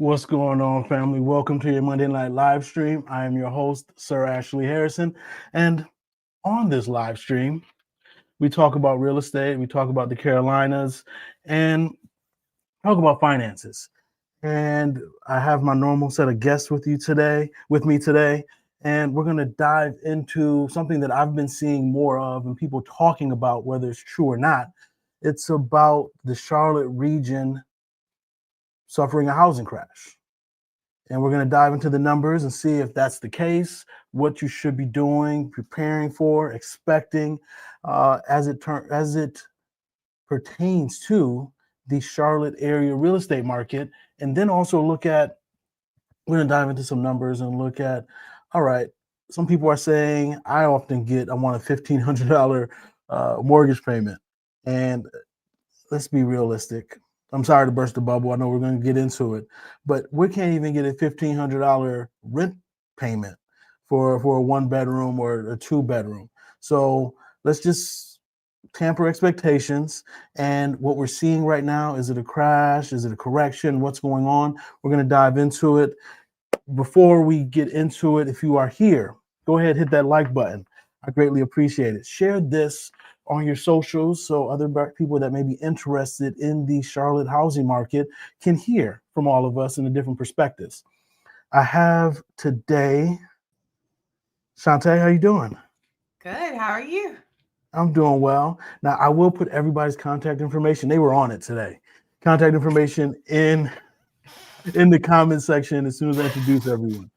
What's going on, family? Welcome to your Monday night live stream. I am your host, Sir Ashley Harrison. And on this live stream, we talk about real estate, we talk about the Carolinas, and talk about finances. And I have my normal set of guests with me today. And we're going to dive into something that I've been seeing more of and people talking about, whether it's true or not. It's about the Charlotte region suffering a housing crash. And we're going to dive into the numbers and see if that's the case, what you should be doing, preparing for, expecting, as it pertains to the Charlotte area real estate market. And then also we're going to dive into some numbers and look at, all right, some people are saying I want a $1,500 mortgage payment. And let's be realistic. I'm sorry to burst the bubble. I know we're going to get into it, but we can't even get a $1,500 rent payment for a 1-bedroom or a 2-bedroom. So let's just tamper expectations. And what we're seeing right now, is it a crash? Is it a correction? What's going on? We're going to dive into it. Before we get into it, if you are here, go ahead, hit that like button. I greatly appreciate it. Share this on your socials so other people that may be interested in the Charlotte housing market can hear from all of us in the different perspectives. I have today, Shantae, how you doing? Good. How are you? I'm doing well. Now, I will put everybody's contact information. They were on it today. Contact information in the comment section as soon as I introduce everyone.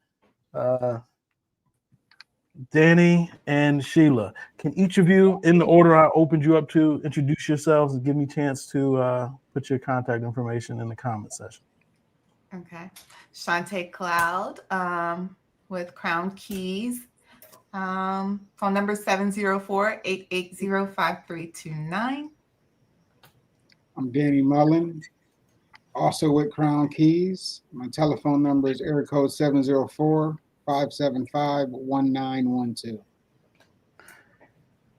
Danny and Sheila, can each of you, in the order I opened you up to, introduce yourselves and give me a chance to put your contact information in the comment section? Okay. Shantae Cloud with Crown Keys. Phone number 704-880-5329. I'm Danny Mullen, also with Crown Keys. My telephone number is area code 704-575-1912.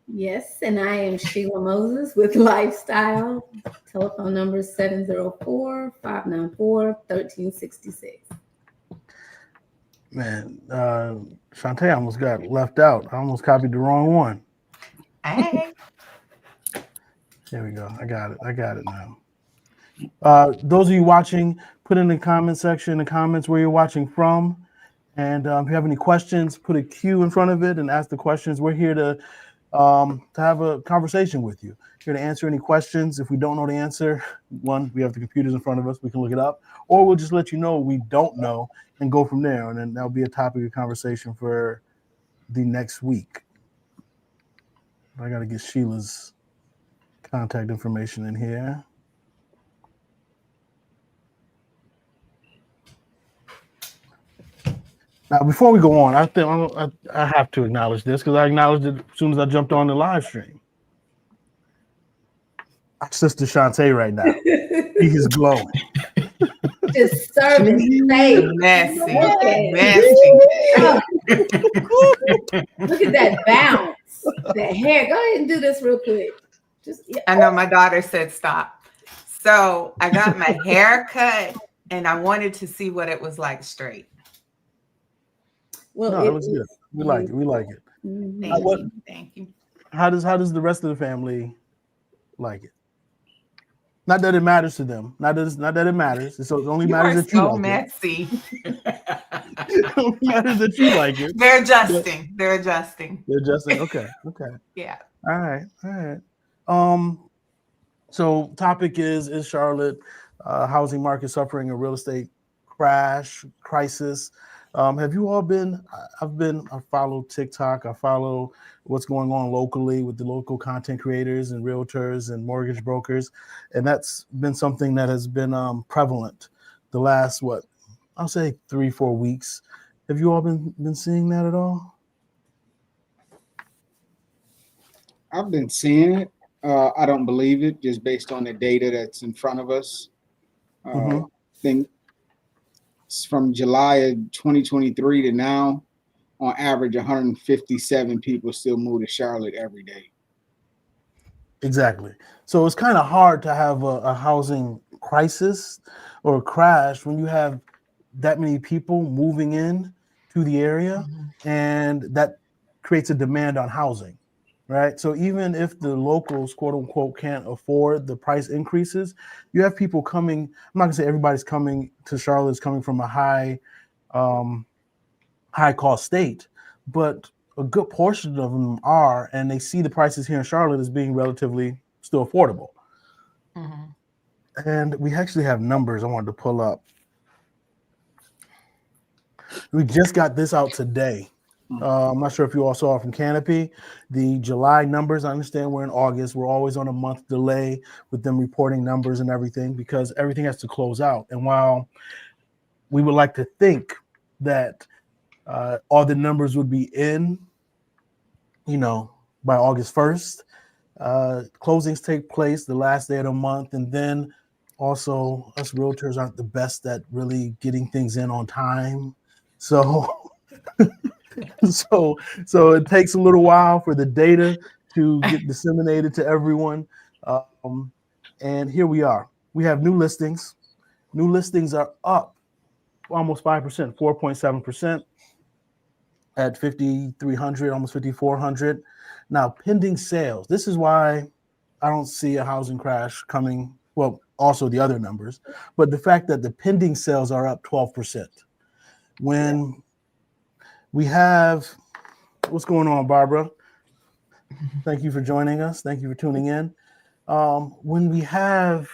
Yes, and I am Sheila Moses with Lifestyle. Telephone number 704-594-1366. Man, Shantae almost got left out. I almost copied the wrong one. Hey. Here we go. I got it now. Those of you watching, put in the comment section, in the comments where you're watching from. And if you have any questions, put a Q in front of it and ask the questions. We're here to have a conversation with you. Here to answer any questions. If we don't know the answer, one, we have the computers in front of us. We can look it up. Or we'll just let you know we don't know and go from there. And then that'll be a topic of conversation for the next week. I got to get Sheila's contact information in here. Now, before we go on, I have to acknowledge this because I acknowledged it as soon as I jumped on the live stream. Our sister Shantae right now. He is glowing. Just serving space. Messy. Okay. Messy. Look at that bounce. That hair. Go ahead and do this real quick. I know my daughter said stop. So I got my hair cut and I wanted to see what it was like straight. Well, no, it was good. We like it. We like it. Mm-hmm. Thank you. How does the rest of the family like it? Not that it matters to them. Not that it matters. It only matters that you like messy. It only matters that you like it. They're adjusting. They're adjusting. Okay. Yeah. All right. So topic is Charlotte housing market suffering a real estate crisis. Have you all been? I follow TikTok. I follow what's going on locally with the local content creators and realtors and mortgage brokers, and that's been something that has been prevalent the last I'll say 3-4 weeks. Have you all been seeing that at all? I've been seeing it. I don't believe it just based on the data that's in front of us. I think from July of 2023 to now, on average, 157 people still move to Charlotte every day. Exactly. So it's kind of hard to have a housing crisis or a crash when you have that many people moving in to the area, and that creates a demand on housing, right? So even if the locals, quote unquote, can't afford the price increases, you have people coming. I'm not gonna say everybody's coming to Charlotte is coming from a high cost state, but a good portion of them are, and they see the prices here in Charlotte as being relatively still affordable. And we actually have numbers I wanted to pull up. We just got this out today. I'm not sure if you all saw it from Canopy. The July numbers, I understand we're in August. We're always on a month delay with them reporting numbers and everything because everything has to close out. And while we would like to think that all the numbers would be in, by August 1st, closings take place the last day of the month. And then also us realtors aren't the best at really getting things in on time. So so it takes a little while for the data to get disseminated to everyone. And here we are. We have new listings. New listings are up almost 5%, 4.7% at 5,300, almost 5,400. Now, pending sales. This is why I don't see a housing crash coming. Well, also the other numbers, but the fact that the pending sales are up 12%. When we have, what's going on, Barbara? Thank you for joining us. Thank you for tuning in. When we have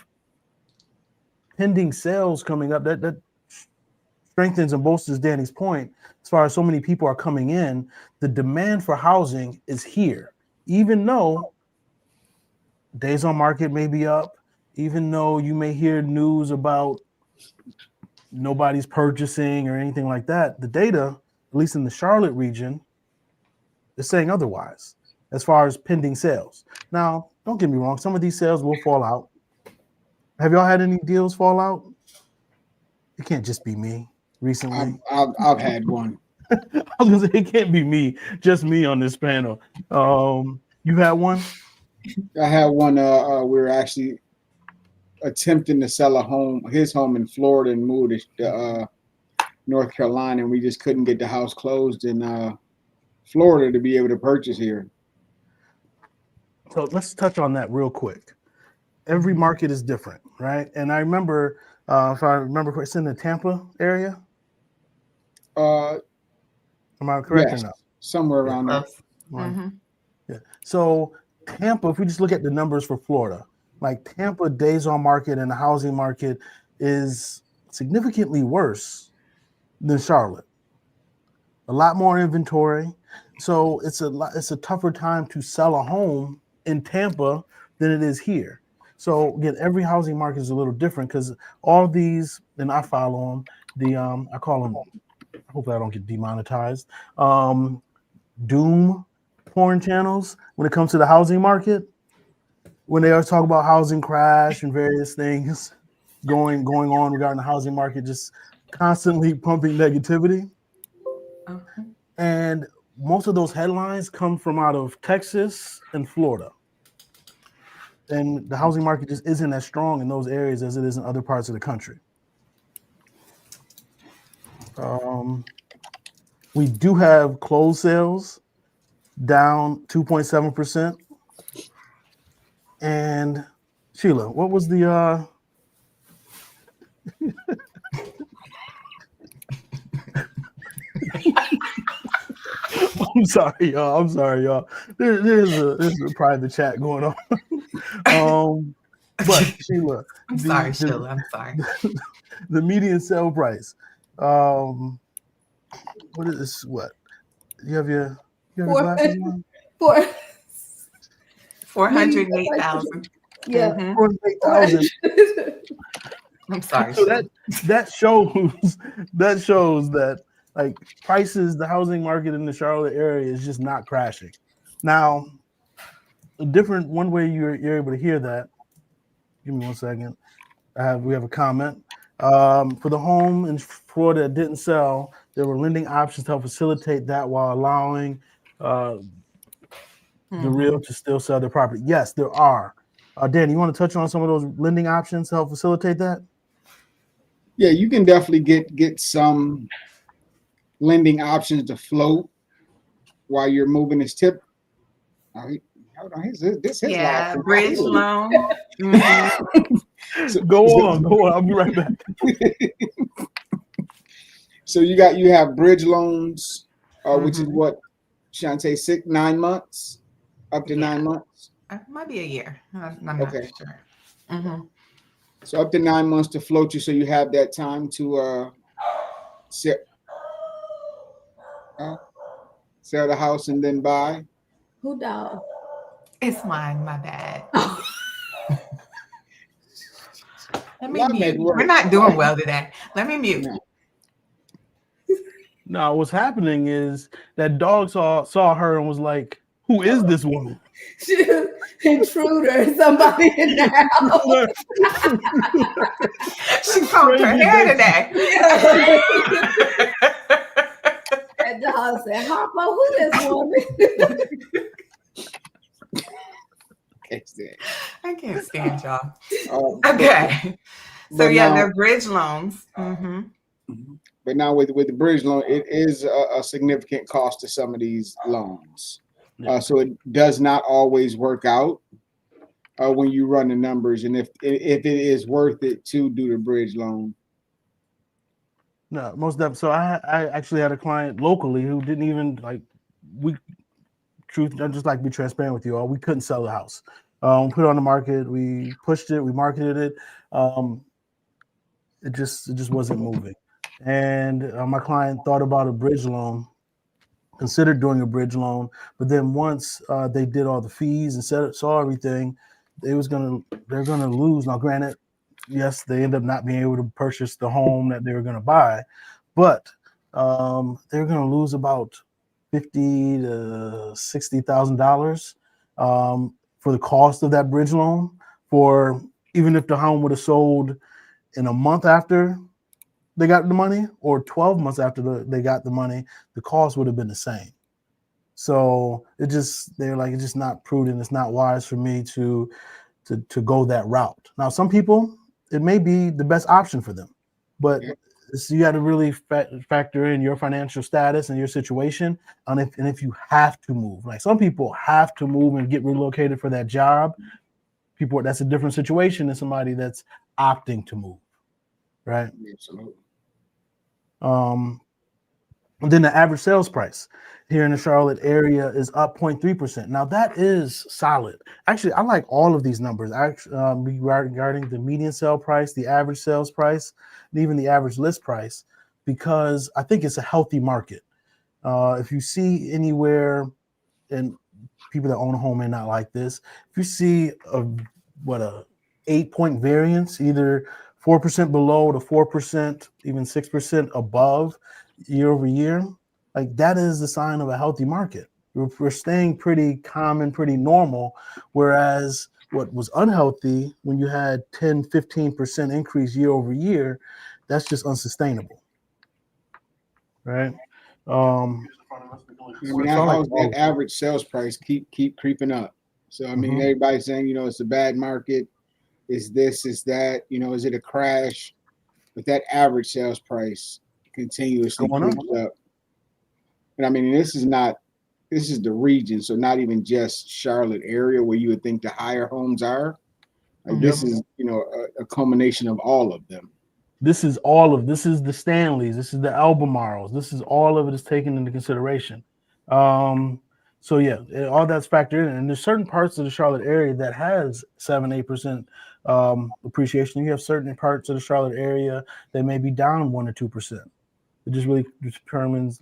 pending sales coming up, that strengthens and bolsters Danny's point. As far as so many people are coming in, the demand for housing is here, even though days on market may be up, even though you may hear news about nobody's purchasing or anything like that. The data, at least in the Charlotte region, is saying otherwise as far as pending sales. Now, don't get me wrong, some of these sales will fall out. Have y'all had any deals fall out? It can't just be me recently. I've had one. I was gonna say it can't be me, just me on this panel. You had one? I had one. We were actually attempting to sell his home in Florida, and move to North Carolina, and we just couldn't get the house closed in Florida to be able to purchase here. So let's touch on that real quick. Every market is different, right? And I remember, if I remember correctly, it's in the Tampa area. Am I correct Yes, or not? somewhere around there. Right. Yeah. So Tampa, if we just look at the numbers for Florida, like Tampa days on market and the housing market is significantly worse than Charlotte. A lot more inventory. So it's a tougher time to sell a home in Tampa than it is here. So again, every housing market is a little different because all these, and I follow them, I call them, hopefully I don't get demonetized, doom porn channels when it comes to the housing market. When they always talk about housing crash and various things going on regarding the housing market, just constantly pumping negativity. Okay. And most of those headlines come from out of Texas and Florida. And the housing market just isn't as strong in those areas as it is in other parts of the country. We do have closed sales down 2.7%. And Sheila, what was the I'm sorry, y'all. There's a private chat going on. But Sheila, I'm sorry, Sheila. I'm sorry. The median sale price. What is this? What? You have your glasses on? 408,000. Yeah. 408,000. I'm sorry. So Sheila. that shows that like prices, the housing market in the Charlotte area is just not crashing. Now, one way you're able to hear that. Give me 1 second. We have a comment. For the home in Florida that didn't sell, there were lending options to help facilitate that while allowing the real to still sell their property. Yes, there are. Dan, you want to touch on some of those lending options to help facilitate that? Yeah, you can definitely get some lending options to float while you're moving his tip. Oh, hold on, this his live. Yeah, bridge loan. Go on. I'll be right back. So you have bridge loans, which is what Shantae 9 months, up to 9 months. Might be a year. I'm not Okay. sure. So up to 9 months to float you, so you have that time to sell the house and then buy. Who dog? It's mine. My bad. Let me Why mute. make work? We're not doing well today. Let me mute. No. No, what's happening is that dog saw her and was like, "Who is this woman?" Intruder, somebody in the house. She combed her hair today. And the dog said, Harpo, who this woman? I can't stand y'all. Okay. So yeah, they're bridge loans. But now with the bridge loan, it is a significant cost to some of these loans. So it does not always work out when you run the numbers, and if it is worth it to do the bridge loan. No, most definitely. So I actually had a client locally who didn't even I just like to be transparent with you all. We couldn't sell the house. Put it on the market. We pushed it. We marketed it. It just wasn't moving. And my client thought about a bridge loan, considered doing a bridge loan, but then once they did all the fees and saw everything, they're gonna lose. Now, granted, yes, they end up not being able to purchase the home that they were gonna buy, but they're gonna lose about $50,000 to $60,000 for the cost of that bridge loan. For even if the home would have sold in a month after they got the money, or 12 months after they got the money, the cost would have been the same. So they're like, it's just not prudent. It's not wise for me to go that route. Now, some people, it may be the best option for them, but you got to really factor in your financial status and your situation, and if you have to move. Like some people have to move and get relocated for that job. That's a different situation than somebody that's opting to move, right? Absolutely. And then the average sales price here in the Charlotte area is up 0.3%. Now that is solid. Actually, I like all of these numbers. Regarding the median sale price, the average sales price, and even the average list price, because I think it's a healthy market. If you see anywhere, and people that own a home may not like this, if you see a 8-point variance, either 4% below to 4%, even 6% above year over year, like that is the sign of a healthy market. We're staying pretty common, pretty normal, whereas what was unhealthy when you had 10-15% increase year over year, that's just unsustainable, right? That average sales price keep creeping up. So I mean, everybody's saying, it's a bad market. Is this? Is that? Is it a crash? But that average sales price continuously creeps up. And I mean, this is the region, so not even just Charlotte area where you would think the higher homes are. Like this is, a culmination of all of them. This is the Stanleys, this is the Albemarles, this is all of it is taken into consideration. So yeah, all that's factored in. And there's certain parts of the Charlotte area that has 7-8% appreciation. You have certain parts of the Charlotte area that may be down 1 or 2%. It just really depends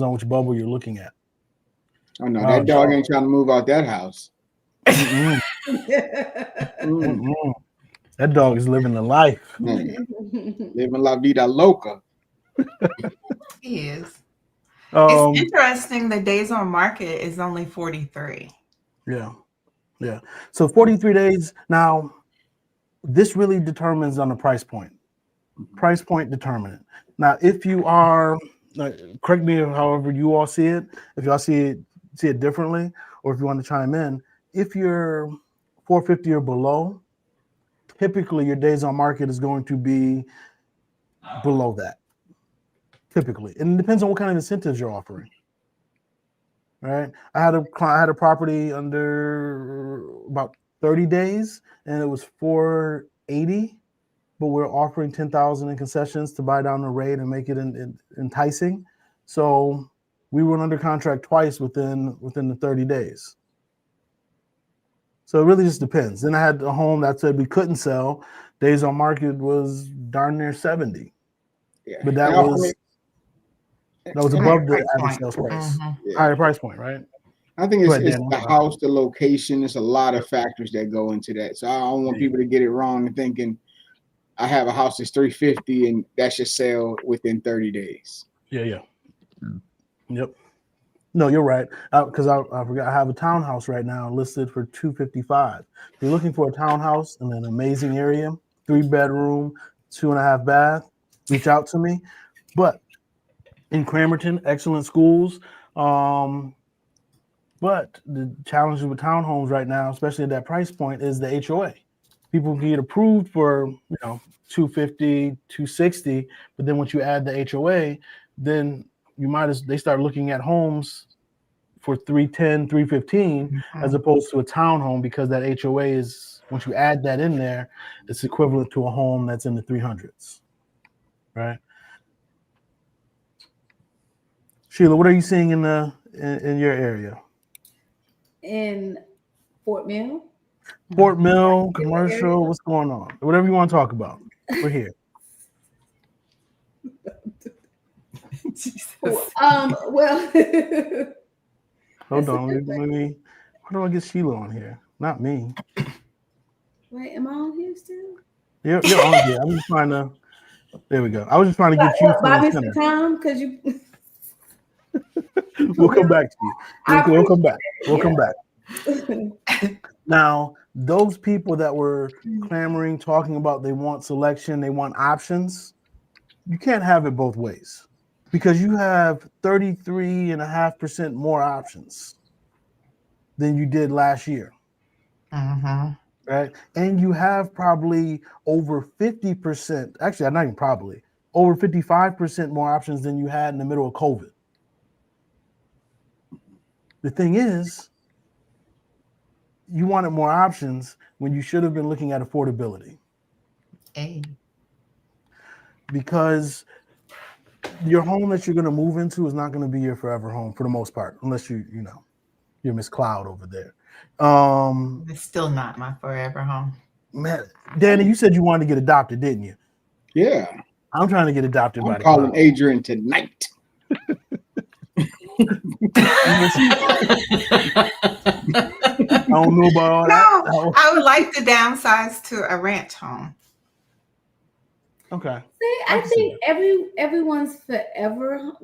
on which bubble you're looking at. Oh no, that dog ain't trying to move out that house. That dog is living the life. Living la vida loca. He is. It's interesting. The days on market is only 43. Yeah. So 43 days. Now, this really determines on the price point. Price point determinant. Now, if you are, correct me however you all see it. If y'all see it differently, or if you want to chime in, if you're 450 or below, typically your days on market is going to be below that, typically. And it depends on what kind of incentives you're offering. Right? I had a property under about 30 days, and it was 480, but we're offering 10,000 in concessions to buy down the rate and make it enticing. So we went under contract twice within the 30 days. So it really just depends. Then I had a home that said we couldn't sell. Days on market was darn near 70. Yeah. But that was above the average sales price. Mm-hmm. Higher price point, right? I think Go ahead, it's Dan. the house, the location. There's a lot of factors that go into that. So I don't want people to get it wrong and thinking I have a house that's 350 and that should sell within 30 days. Yeah. Yep. No, you're right. Because I forgot, I have a townhouse right now listed for $255. If you're looking for a townhouse in an amazing area, 3-bedroom, 2.5 bath, reach out to me. But in Cramerton, excellent schools. But the challenges with townhomes right now, especially at that price point, is the HOA. People can get approved for, $250, $260, but then once you add the HOA, then they start looking at homes for $310, $315, as opposed to a townhome, because that HOA is, once you add that in there, it's equivalent to a home that's in the 300s, right? Sheila, what are you seeing in your area? In Fort Mill. Fort Mill, commercial, what's going on? Whatever you want to talk about, we're here. Well, Hold on, let me. How do I get Sheila on here? Not me. wait, am I on here still? You're on here. I'm just trying to. There we go. I was just trying to get you. Buy me some time, because you. We'll come back to you. We'll come back. We'll come back. Now, those people that were clamoring, talking about they want selection, they want options, you can't have it both ways, because you have 33.5% more options than you did last year. Right? And you have probably over 50%, actually, not even probably, over 55% more options than you had in the middle of COVID. The thing is, you wanted more options when you should have been looking at affordability. Because your home that you're going to move into is not going to be your forever home for the most part, unless you're Miss Cloud over there. It's still not my forever home. Man, Danny, you said you wanted to get adopted, didn't you? Yeah. I'm trying to get adopted by I'm the calling Cloud. Adrian tonight. I don't know about all that. No, I would like to downsize to a ranch home. Okay. See, I think anyone's forever home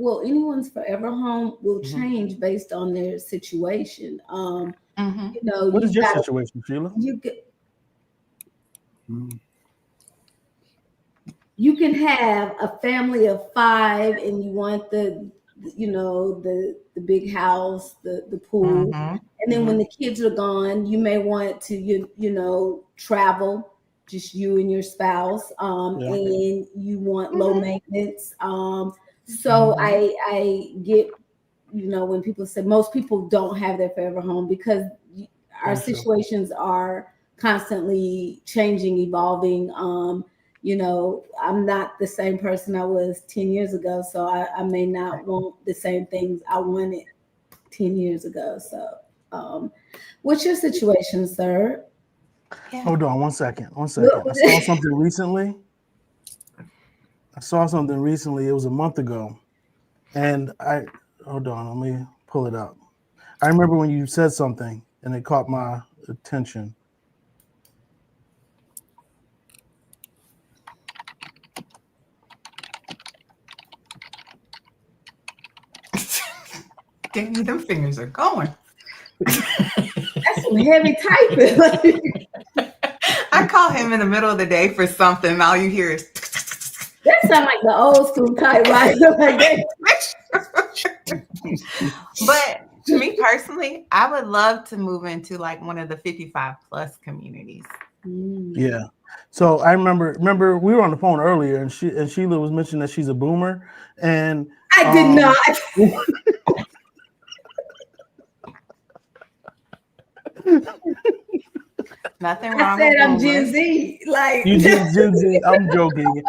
will change based on their situation. What is your situation, Sheila? You can have a family of 5 and you want the big house, the pool. And then when the kids are gone, you may want to travel, just you and your spouse, and you want low maintenance. So I get, when people say, most people don't have their forever home, because our situations are constantly changing, evolving. I'm not the same person I was 10 years ago, so I may not want the same things I wanted 10 years ago. So what's your situation, sir? Hold on one second. I saw something recently. It was a month ago. And hold on, let me pull it up. I remember when you said something and it caught my attention. Danny, them fingers are going. That's some heavy typing. I call him in the middle of the day for something. All you hear is. That sounds like the old school type, right? But to me personally, I would love to move into like one of the 55 plus communities. Yeah. So I remember we were on the phone earlier, and Sheila was mentioning that she's a boomer, and I did not. Nothing wrong I said with I'm boomers. Gen Z. Like you Gen Z. I'm joking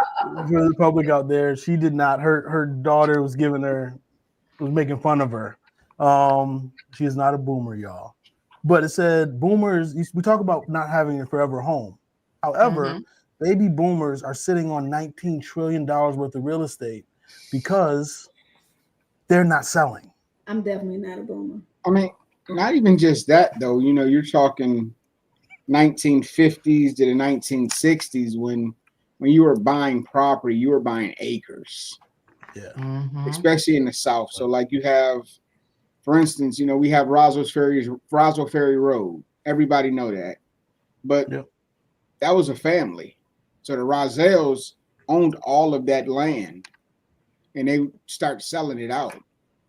for the public out there. She did not. Her daughter was making fun of her. She is not a boomer, y'all. But it said boomers. We talk about not having a forever home. However, baby boomers are sitting on $19 trillion worth of real estate because they're not selling. I'm definitely not a boomer. I mean, not even just that though. You know, you're talking 1950s to the 1960s when you were buying property, you were buying acres. Yeah. Especially in the South. So like you have, for instance, you know, we have Roswell Ferry Road. Everybody know that. But that was a family. So the Roswells owned all of that land and they start selling it out.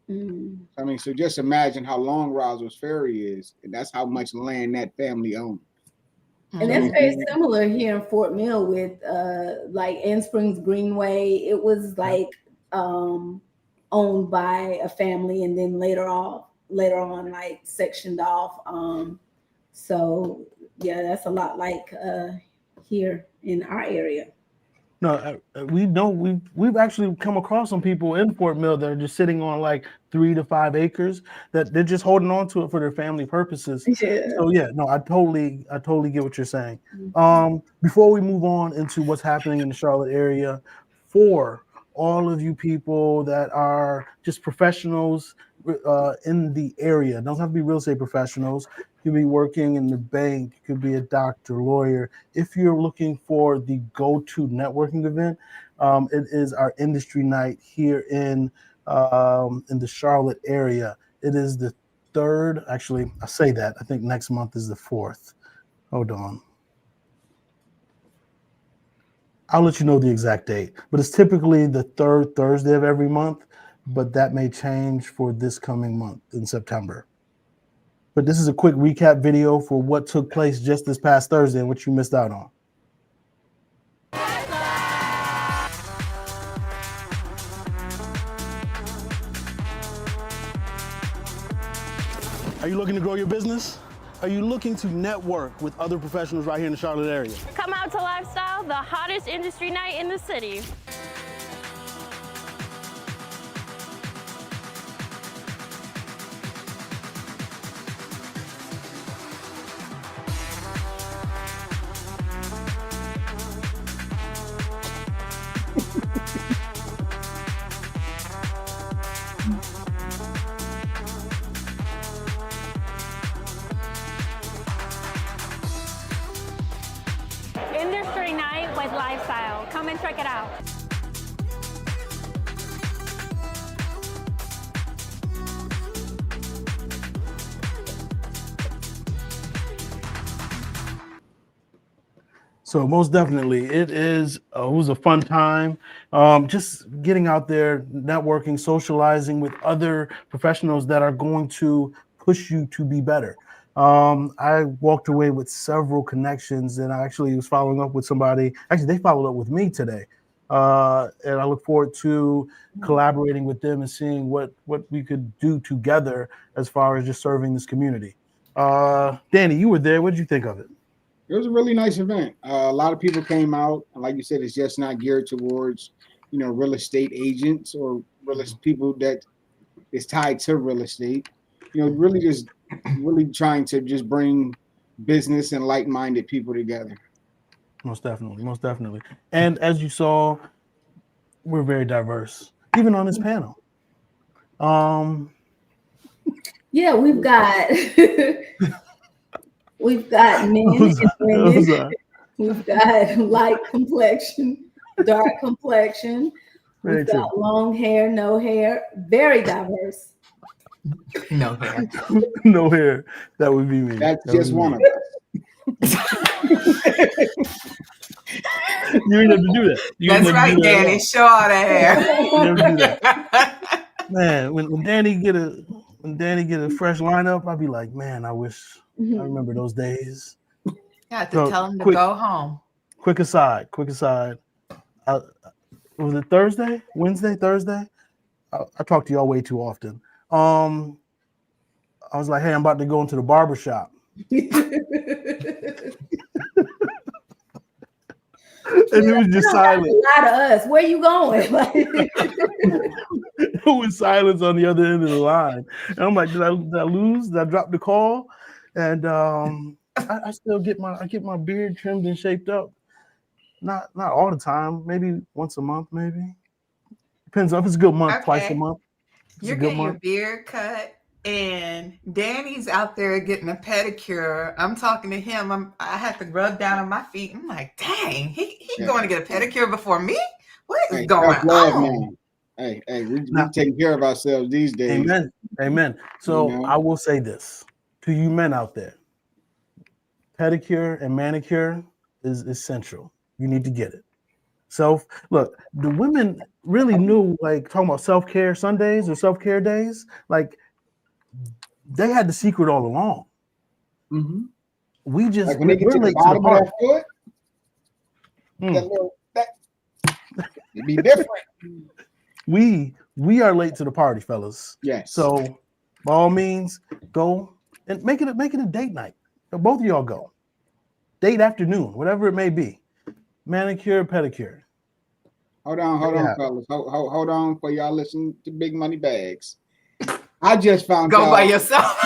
I mean, so just imagine how long Roswell Ferry is, and that's how much land that family owned. And that's very similar here in Fort Mill with like Ann Springs Greenway. It was like owned by a family and then later on like sectioned off. So yeah, that's a lot like here in our area. No, we know we've actually come across some people in Fort Mill that are just sitting on like 3 to 5 acres that they're just holding on to it for their family purposes. Yeah. So yeah, no, I totally get what you're saying. Before we move on into what's happening in the Charlotte area, for all of you people that are just professionals in the area, don't have to be real estate professionals. You could be working in the bank, you could be a doctor, lawyer. If you're looking for the go-to networking event, it is our industry night here in the Charlotte area. It is the 3rd. Actually, I say that. I think next month is the 4th. Hold on. I'll let you know the exact date, but it's typically the 3rd Thursday of every month, but that may change for this coming month in September. But this is a quick recap video for what took place just this past Thursday and what you missed out on. Are you looking to grow your business? Are you looking to network with other professionals right here in the Charlotte area? Come out to Lifestyle, the hottest industry night in the city. Industry night with Lifestyle. Come and check it out. So most definitely, it was a fun time. Just getting out there, networking, socializing with other professionals that are going to push you to be better. I walked away with several connections, and I actually was following up with somebody. Actually, they followed up with me today, and I look forward to collaborating with them and seeing what we could do together as far as just serving this community. Danny, you were there. What did you think of it? It was a really nice event. A lot of people came out, and like you said, it's just not geared towards, you know, real estate agents or people that is tied to real estate. You know, really trying to just bring business and like-minded people together. Most definitely. And as you saw, we're very diverse, even on this panel. Yeah, we've got men and women. We've got light complexion, dark complexion. We've got long hair, no hair. Very diverse. No hair. No hair. That would be me. That's just one of us. You didn't have to do that. That's right, Danny. Show all the hair. You never do that. Man, when Danny get a fresh lineup, I'd be like, man, I wish I remember those days. You have to tell him to go home. quick aside. Was it Thursday? Wednesday? Thursday? I talk to y'all way too often. I was like, hey, I'm about to go into the barber shop. And it was just silent. A lot of us. Where you going? It was silence on the other end of the line. And I'm like, did I lose? Did I drop the call? And I still get my beard trimmed and shaped up. Not all the time. Maybe once a month, maybe. Depends on if it's a good month, twice a month. You're getting your beard cut, and Danny's out there getting a pedicure. I'm talking to him. I had to rub down on my feet. I'm like, dang, he going to get a pedicure before me? What is going on? Man. Hey, we taking care of ourselves these days. Amen. So I will say this to you men out there: pedicure and manicure is essential. You need to get it. So look, the women really knew, like, talking about self-care Sundays or self-care days, like they had the secret all along. Mm-hmm. We just like when they get to the bottom of that foot, that it'd be different. We are late to the party, fellas. Yes. So by all means, go and make it a date night. Both of y'all go. Date afternoon, whatever it may be. Manicure, pedicure. Hold on, fellas. Hold on for y'all listen to Big Money Bags. I just found out. Go by yourself.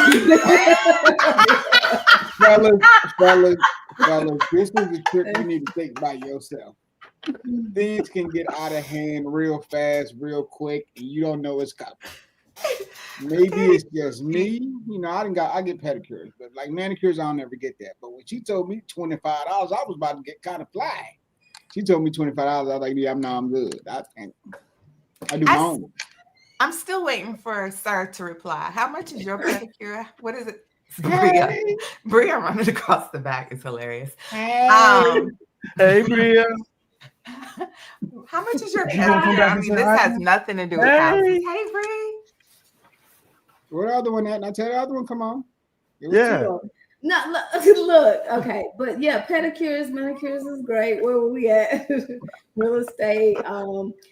fellas, this is a trip you need to take by yourself. Things can get out of hand real fast, real quick, and you don't know it's coming. Maybe it's just me. I get pedicures, but like manicures, I'll never get that. But when she told me $25, I was about to get kind of fly. She told me $25. I was like, yeah, I'm good. I do my own. I'm still waiting for Sir to reply. How much is your pedicure? What is it? Hey. Bria running across the back is hilarious. Hey, Bria. How much is your pedicure? I mean, this has nothing to do with houses. Hey, Bria. What other one at? Now tell the other one, come on. Yeah. No, look, okay, but yeah, pedicures, manicures is great. Where were we at? Real estate,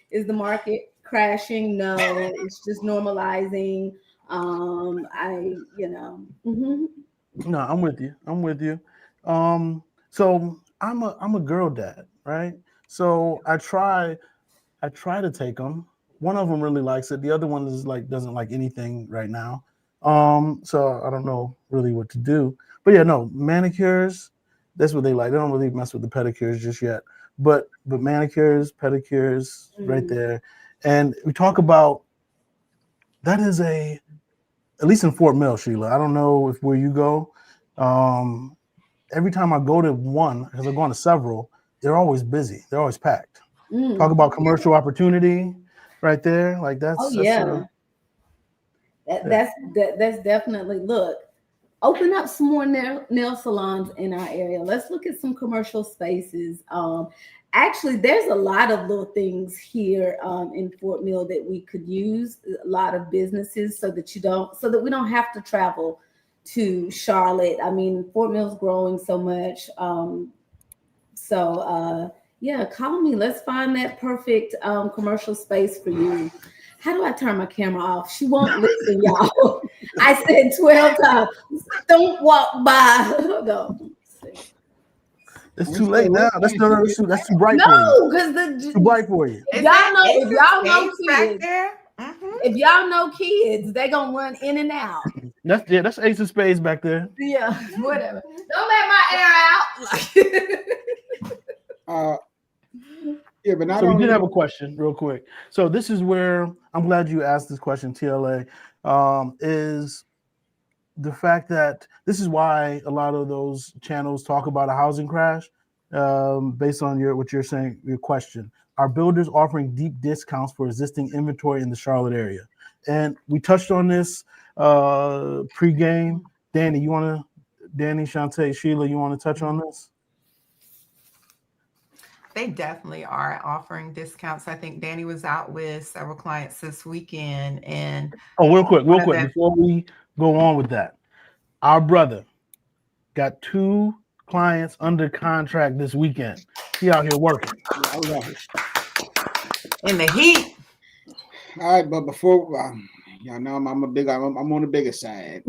is the market crashing? No, it's just normalizing. No, I'm with you. So I'm a girl dad, right? So I try to take them. One of them really likes it. The other one is doesn't like anything right now. So I don't know really what to do. But yeah, no, manicures, that's what they like. They don't really mess with the pedicures just yet. But manicures, pedicures, right there. And we talk about that is at least in Fort Mill, Sheila. I don't know where you go. Every time I go to one, because I'm going to several, they're always busy. They're always packed. Talk about commercial opportunity right there. Like that's that's definitely, look, open up some more nail salons in our area. Let's look at some commercial spaces. Actually, there's a lot of little things here in Fort Mill that we could use, a lot of businesses so that we don't have to travel to Charlotte. I mean, Fort Mill's growing so much. Yeah, call me. Let's find that perfect commercial space for you. How do I turn my camera off? She won't listen, y'all. I said 12 times. Don't walk by. Hold on. It's too late now. That's too bright for you. No, because too bright for you. If y'all know kids, if y'all know kids, they gonna run in and out. That's Ace of Spades back there. Yeah, whatever. Don't let my air out. Yeah, but not so only we did have a question real quick. So this is where I'm glad you asked this question, TLA, is the fact that this is why a lot of those channels talk about a housing crash, based on what you're saying, your question. Are builders offering deep discounts for existing inventory in the Charlotte area? And we touched on this pre-game. Danny, Shantae, Sheila, you want to touch on this? They definitely are offering discounts. I think Danny was out with several clients this weekend. And real quick, before we go on with that, our brother got 2 clients under contract this weekend. He out here working. Yeah, I was out here. In the heat. All right, but before y'all know I'm on the bigger side.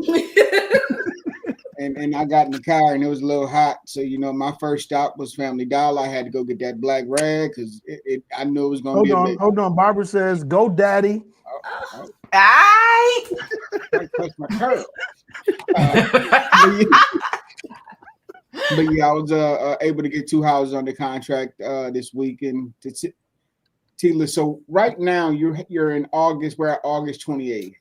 And I got in the car and it was a little hot. So, my first stop was Family Dollar. I had to go get that black rag because I knew it was going to be a bit. Hold on. Barbara says, go daddy. I Touch my curl. But yeah, I was able to get 2 houses under contract this weekend. Tila, so right now you're in August. We're at August 28th.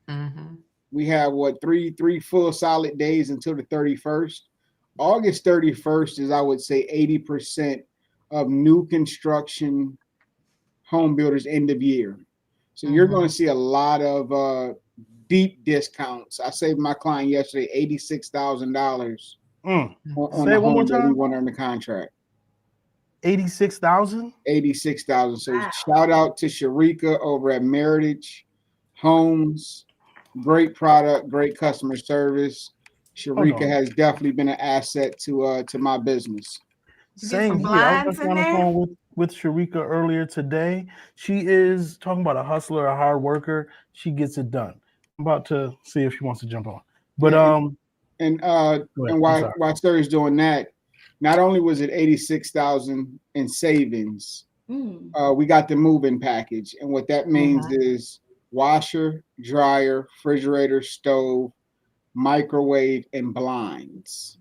Mm-hmm. We have three full solid days until the 31st. August 31st is, I would say, 80% of new construction home builders end of year. So you're going to see a lot of deep discounts. I saved my client yesterday $86,000 on the home that we went under contract. 86,000. 86,000. So shout out to Sharika over at Meritage Homes. Great product, great customer service. Sharika has definitely been an asset to my business. Same here. I was on the phone with Sharika earlier today. She is talking about a hustler, a hard worker. She gets it done. I'm about to see if she wants to jump on. But and while Sturry's doing that, not only was it 86,000 in savings, we got the move-in package, and what that means is washer, dryer, refrigerator, stove, microwave, and blinds.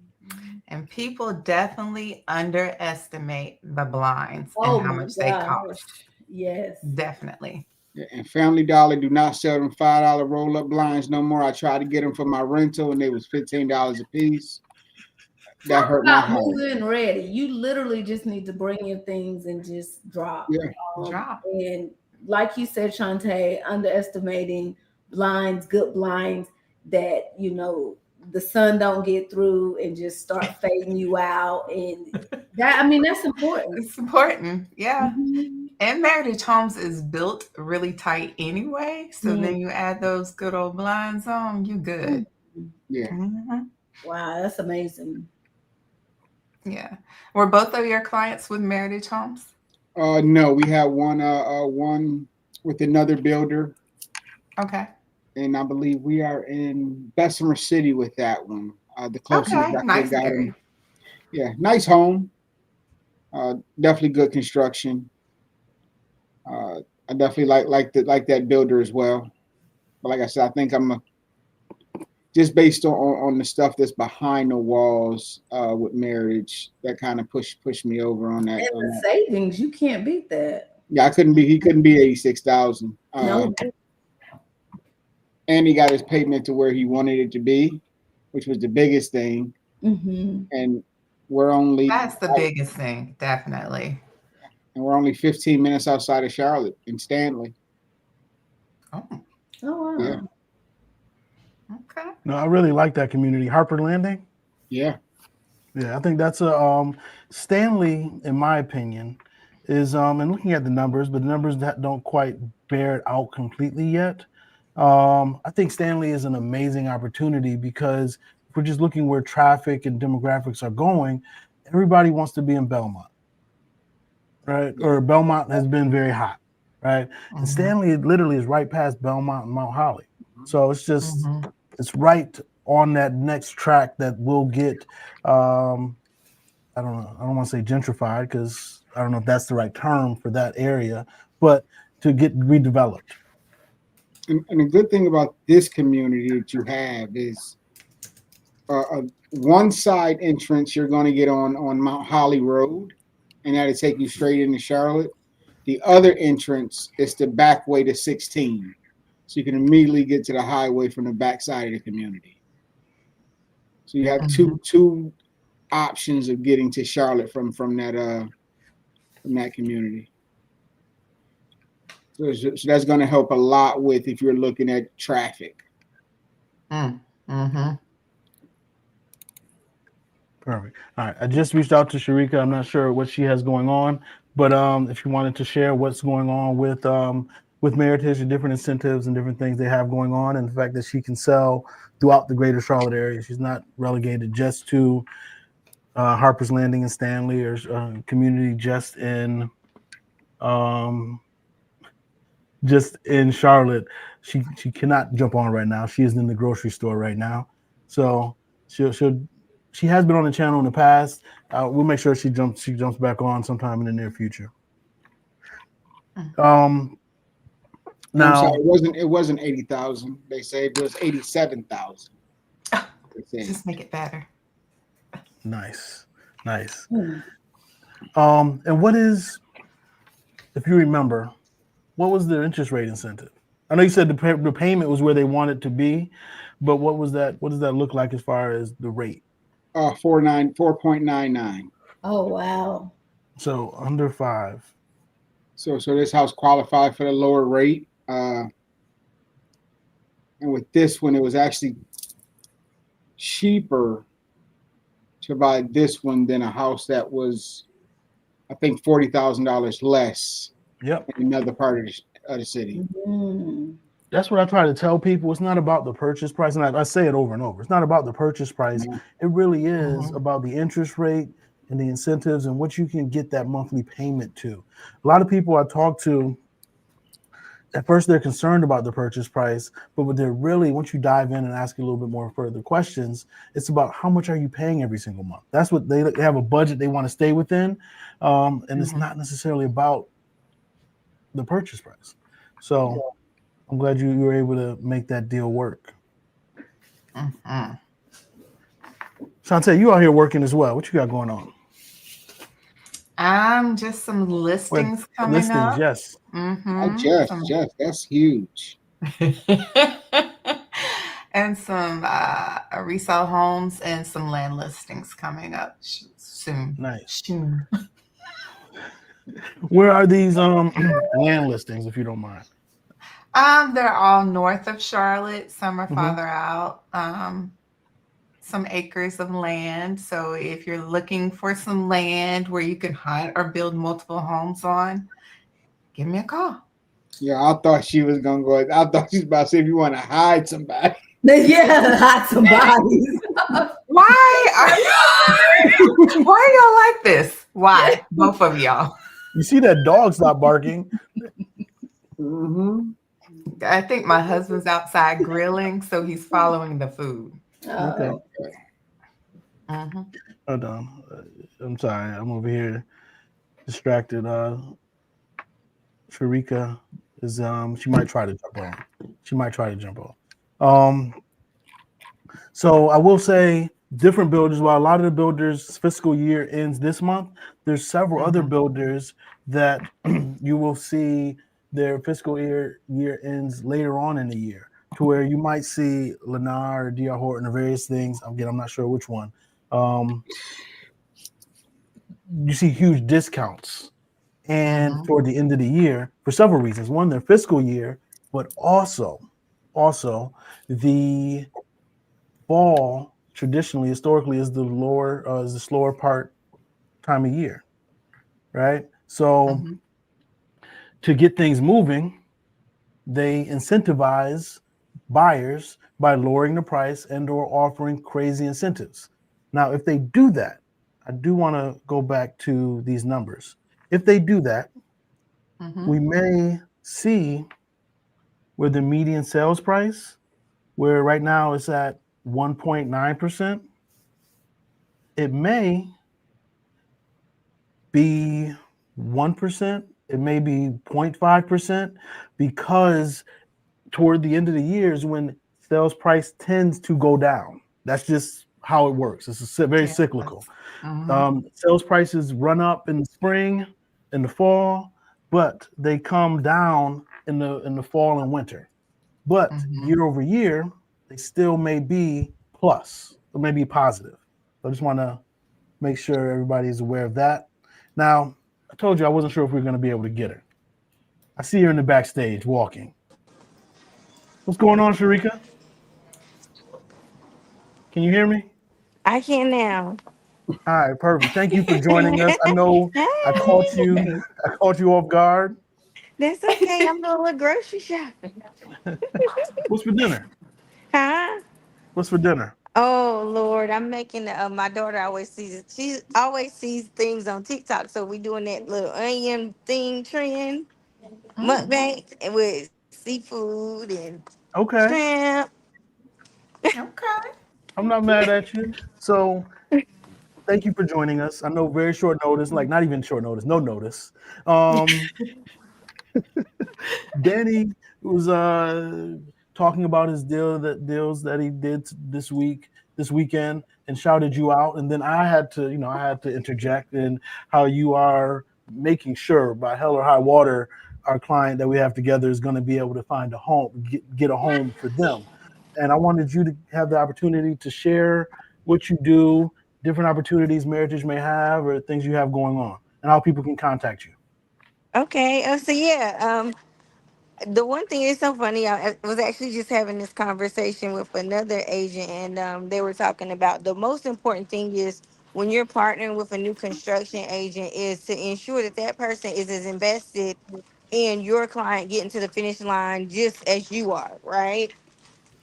And people definitely underestimate the blinds and how much they cost. Yes, definitely. Yeah, and Family Dollar do not sell them $5 roll-up blinds no more. I tried to get them for my rental, and they was $15 a piece. That hurt my heart. Moving ready. You literally just need to bring in things and just drop. Yeah, drop. And like you said, Shantae, underestimating blinds, good blinds that the sun don't get through and just start fading you out, and that's important. It's important, yeah. And Meritage Homes is built really tight anyway, so then you add those good old blinds on, you good. Yeah. Wow, that's amazing. Yeah. Were both of your clients with Meritage Homes? No, we have one with another builder. Okay. And I believe we are in Bessemer City with that one. The closest I nice got area. him. Yeah, nice home. Definitely good construction. I definitely like that builder as well. But like I said, I think I'm just based on the stuff that's behind the walls with Meritage, that kind of pushed me over on that. And the savings, you can't beat that. Yeah, he couldn't be 86,000. No. And he got his payment to where he wanted it to be, which was the biggest thing. And that's the biggest thing, definitely. And we're only 15 minutes outside of Charlotte in Stanley. Oh wow. Yeah. Okay. No, I really like that community. Harper Landing. Yeah. Yeah, I think that's a Stanley, in my opinion, is and looking at the numbers, but the numbers that don't quite bear it out completely yet. I think Stanley is an amazing opportunity because if we're just looking where traffic and demographics are going, everybody wants to be in Belmont, right? Or Belmont has been very hot, right? And Stanley literally is right past Belmont and Mount Holly. So it's just, it's right on that next track that will get, I don't want to say gentrified because I don't know if that's the right term for that area, but to get redeveloped. And the good thing about this community that you have is one side entrance you're going to get on Mount Holly Road, and that'll take you straight into Charlotte. The other entrance is the back way to 16. So you can immediately get to the highway from the back side of the community. So you have two options of getting to Charlotte from that community. So that's going to help a lot with if you're looking at traffic. Perfect. All right. I just reached out to Sharika. I'm not sure what she has going on, but if you wanted to share what's going on with Meritage and different incentives and different things they have going on, and the fact that she can sell throughout the greater Charlotte area. She's not relegated just to Harper's Landing in Stanley, or community just in Charlotte. She cannot jump on right now. She is in the grocery store right now, so she has been on the channel in the past. We'll make sure she jumps back on sometime in the near future. Now, I'm sorry, it wasn't 80,000. They say it was 87,000. Just make it better. Nice. And what is, if you remember, what was the interest rate incentive? I know you said the payment was where they want it to be, but what was that? What does that look like as far as the rate? 4.99. Oh wow. So under 5. So this house qualified for the lower rate. And with this one, it was actually cheaper to buy this one than a house that was, I think, $40,000 less. Yep. In another part of the city. Mm. That's what I try to tell people. It's not about the purchase price, and I say it over and over. It's not about the purchase price. Mm-hmm. It really is about the interest rate and the incentives and what you can get that monthly payment to. A lot of people I talk to, at first they're concerned about the purchase price, but what they're really, once you dive in and ask a little bit more further questions, it's about how much are you paying every single month. That's what they have a budget they want to stay within, and it's not necessarily about the purchase price. So I'm glad you were able to make that deal work. Shantae, you out here working as well. What you got going on? Just some listings coming up. Yes. Jeff, that's huge. And some resale homes and some land listings coming up soon. Nice. Soon. Where are these land listings, if you don't mind? They're all north of Charlotte. Some are farther out. Some acres of land. So if you're looking for some land where you can hunt or build multiple homes on, give me a call. Yeah, I thought she was gonna go. I thought she was about to say if you want to hide somebody. Yeah, hide some bodies. Why y'all like this? Why? Both of y'all. You see that dog stop barking. I think my husband's outside grilling, so he's following the food. Okay. Hold on. I'm sorry. I'm over here distracted. Sharika is she might try to jump on. So I will say different builders, while a lot of the builders' fiscal year ends this month, there's several other builders that you will see their fiscal year ends later on in the year, to where you might see Lennar or D.R. Horton or various things. Again, I'm not sure which one. You see huge discounts and toward the end of the year for several reasons. One, their fiscal year, but also the fall traditionally, historically, is the slower part time of year, right? So to get things moving, they incentivize buyers by lowering the price and or offering crazy incentives. Now, if they do that, I do want to go back to these numbers. If they do that, we may see where the median sales price, where right now it's at 1.9%, it may be 1%, it may be 0.5%, because toward the end of the year is when sales price tends to go down. That's just how it works. It's very cyclical. Sales prices run up in the spring, in the fall, but they come down in the fall and winter. But year over year, they still may be plus, or maybe positive. So I just want to make sure everybody's aware of that. Now, I told you I wasn't sure if we were going to be able to get her. I see her in the backstage walking. What's going on, Sharika? Can you hear me? I can now. All right, perfect. Thank you for joining us. I know I caught you off guard. That's okay. I'm doing a little grocery shopping. What's for dinner? Huh? What's for dinner? Oh Lord, I'm making my daughter always sees she always sees things on TikTok. So we doing that little onion thing trend Mm, mukbang with seafood and Okay, shrimp. okay. I'm not mad at you. So thank you for joining us. I know very short notice, like not even short notice, no notice. Um, Danny was talking about his deals that he did this weekend, and shouted you out. And then I had to interject in how you are making sure, by hell or high water, our client that we have together is going to be able to find a home, get a home for them. And I wanted you to have the opportunity to share what you do, different opportunities Meritage may have, or things you have going on, and how people can contact you. Okay. So yeah. The one thing is so funny. I was actually just having this conversation with another agent, and they were talking about the most important thing is when you're partnering with a new construction agent is to ensure that that person is as invested in your client getting to the finish line just as you are, right?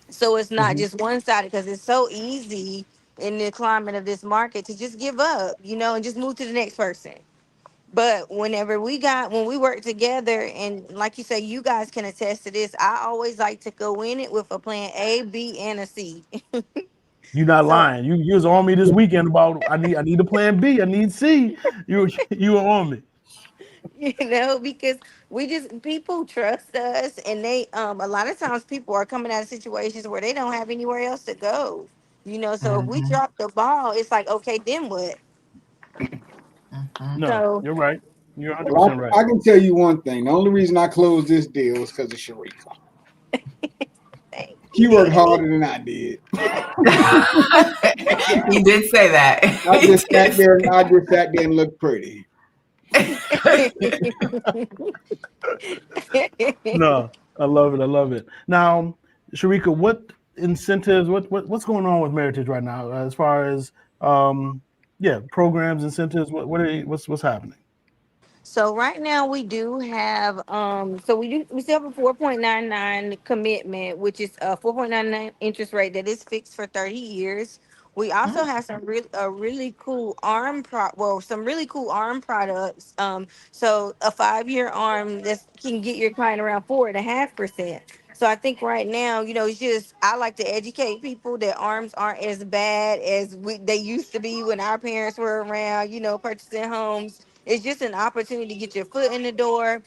So it's not Mhm. just one sided because it's so easy in the climate of this market to just give up, and just move to the next person. But when we work together, and like you say, you guys can attest to this, I always like to go in it with a plan A, B, and a C. You're not So, lying. You was on me this weekend about I need a plan B. I need C. You were on me. because people trust us, and they a lot of times people are coming out of situations where they don't have anywhere else to go. So if we Mm-hmm. drop the ball, it's like, okay, then what? Mm-hmm. No, So you're right. You're 100 Well, percent right. I can tell you one thing. The only reason I closed this deal is because of Sharika. thank you, She worked Danny. harder than I did. He did say that. I He just sat did there say and I just sat there and looked pretty. No, I love it. I love it. Now, Sharika, what incentives? What's going on with Meritage right now as far as yeah, programs, incentives? What's happening? So right now we do have we still have a 4.99 commitment, which is a 4.99 interest rate that is fixed for 30 years. We also have really cool some really cool arm products. So a 5-year arm that can get your client around 4.5%. So I think right now, it's just I like to educate people that arms aren't as bad as they used to be when our parents were around, purchasing homes. It's just an opportunity to get your foot in the door,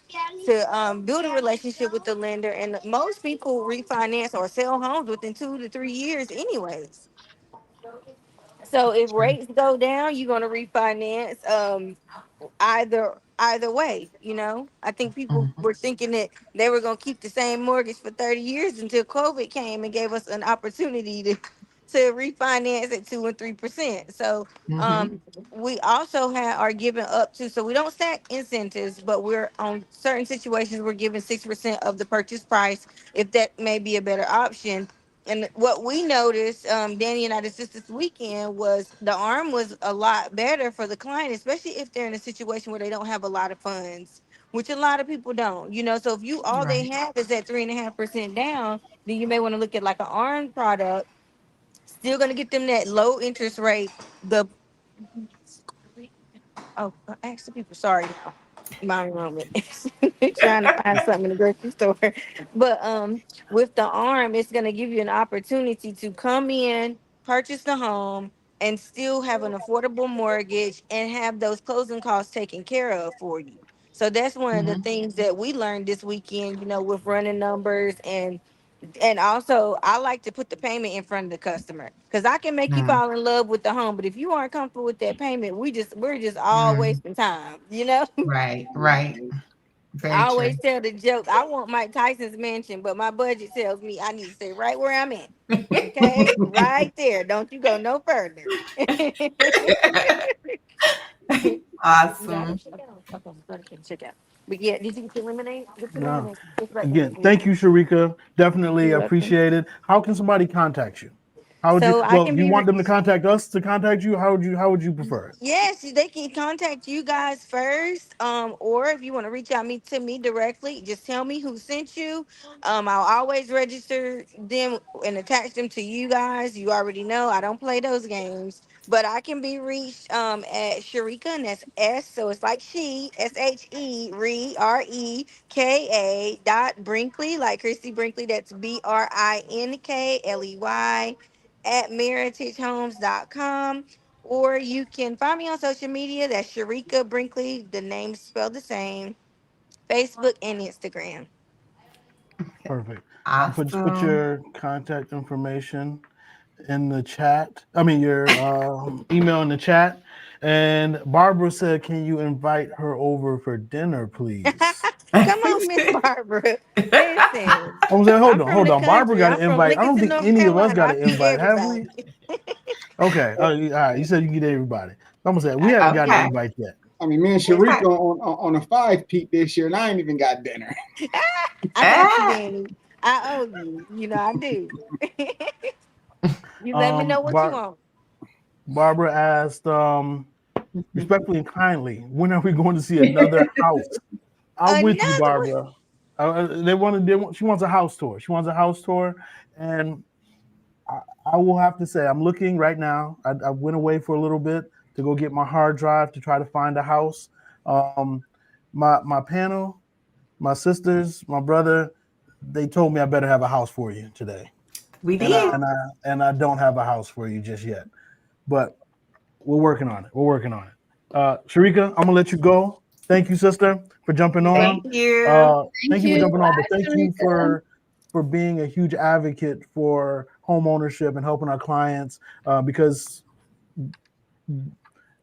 to build a relationship with the lender. And most people refinance or sell homes within 2 to 3 years, anyways. So if rates go down, you're gonna refinance. Either way, I think people Mhm. were thinking that they were going to keep the same mortgage for 30 years until COVID came and gave us an opportunity to refinance at 2 and 3%. So Mhm. um we also are giving up to, so we don't stack incentives, but we're on certain situations we're giving 6% of the purchase price if that may be a better option. And what we noticed, Danny and I discussed this weekend, was the arm was a lot better for the client, especially if they're in a situation where they don't have a lot of funds, which a lot of people don't. So if you all they Right. have is that 3.5% down, then you may want to look at like an arm product. Still gonna get them that low interest rate. The Oh, ask the people. Sorry, y'all. My moment. Trying to find something in the grocery store. But with the arm, it's gonna give you an opportunity to come in, purchase the home, and still have an affordable mortgage and have those closing costs taken care of for you. So that's one of the Mhm. things that we learned this weekend, with running numbers, and also I like to put the payment in front of the customer because I can make you Mm. fall in love with the home, but if you aren't comfortable with that payment, we're just all Mm. wasting time. Right. Right. I Very true. always tell the joke, I want Mike Tyson's mansion, but my budget tells me I need to stay right where I'm at. Okay, right there. Don't you go no further. Awesome. Okay, go to check out. But yeah, did you get the lemonade? Get the No. lemonade. It's right there. Again, thank you, Sharika. Definitely You're welcome. appreciate it. How can somebody contact you? How would you? So I Well, can you be want them to contact us to contact you? How would you prefer it? Yes, they can contact you guys first. Or if you want to reach out to me directly, just tell me who sent you. I'll always register them and attach them to you guys. You already know I don't play those games. But I can be reached at Sharika, and that's S, so it's like she, SHE dot Brinkley, like Christy Brinkley, that's BRINKLEY at meritagehomes.com. Or you can find me on social media. That's Sharika Brinkley. The name's spelled the same. Facebook and Instagram. Perfect. Just put Awesome. your contact information in the chat. I mean, your email in the chat. And Barbara said, "Can you invite her over for dinner, please?" Come on, Miss Barbara. Listen, I'm saying, I'm hold from the on. Barbara country. got I'm an from invite. I don't Lickinson, think North any of us Carolina. got I an feed invite, have we? everybody. Okay. All right. You said you get everybody. I'm gonna say we haven't gotten an Okay. invite yet. I mean, me and Sharika on a 5-peat this year, and I ain't even got dinner. I got you, Danny. I owe you. You know I do. You let me know what you want. Barbara asked, respectfully and kindly, when are we going to see another house? I'm with you, Another one. Barbara. She wants a house tour. She wants a house tour, and I will have to say, I'm looking right now. I went away for a little bit to go get my hard drive to try to find a house. My panel, my sisters, my brother, they told me I better have a house for you today, We and did. I don't have a house for you just yet, but we're working on it. Sharika, I'm gonna let you go. Thank you, sister, for jumping on. Thank you. Thank you for jumping on, but Bye, thank you Sharika. for being a huge advocate for home ownership and helping our clients, because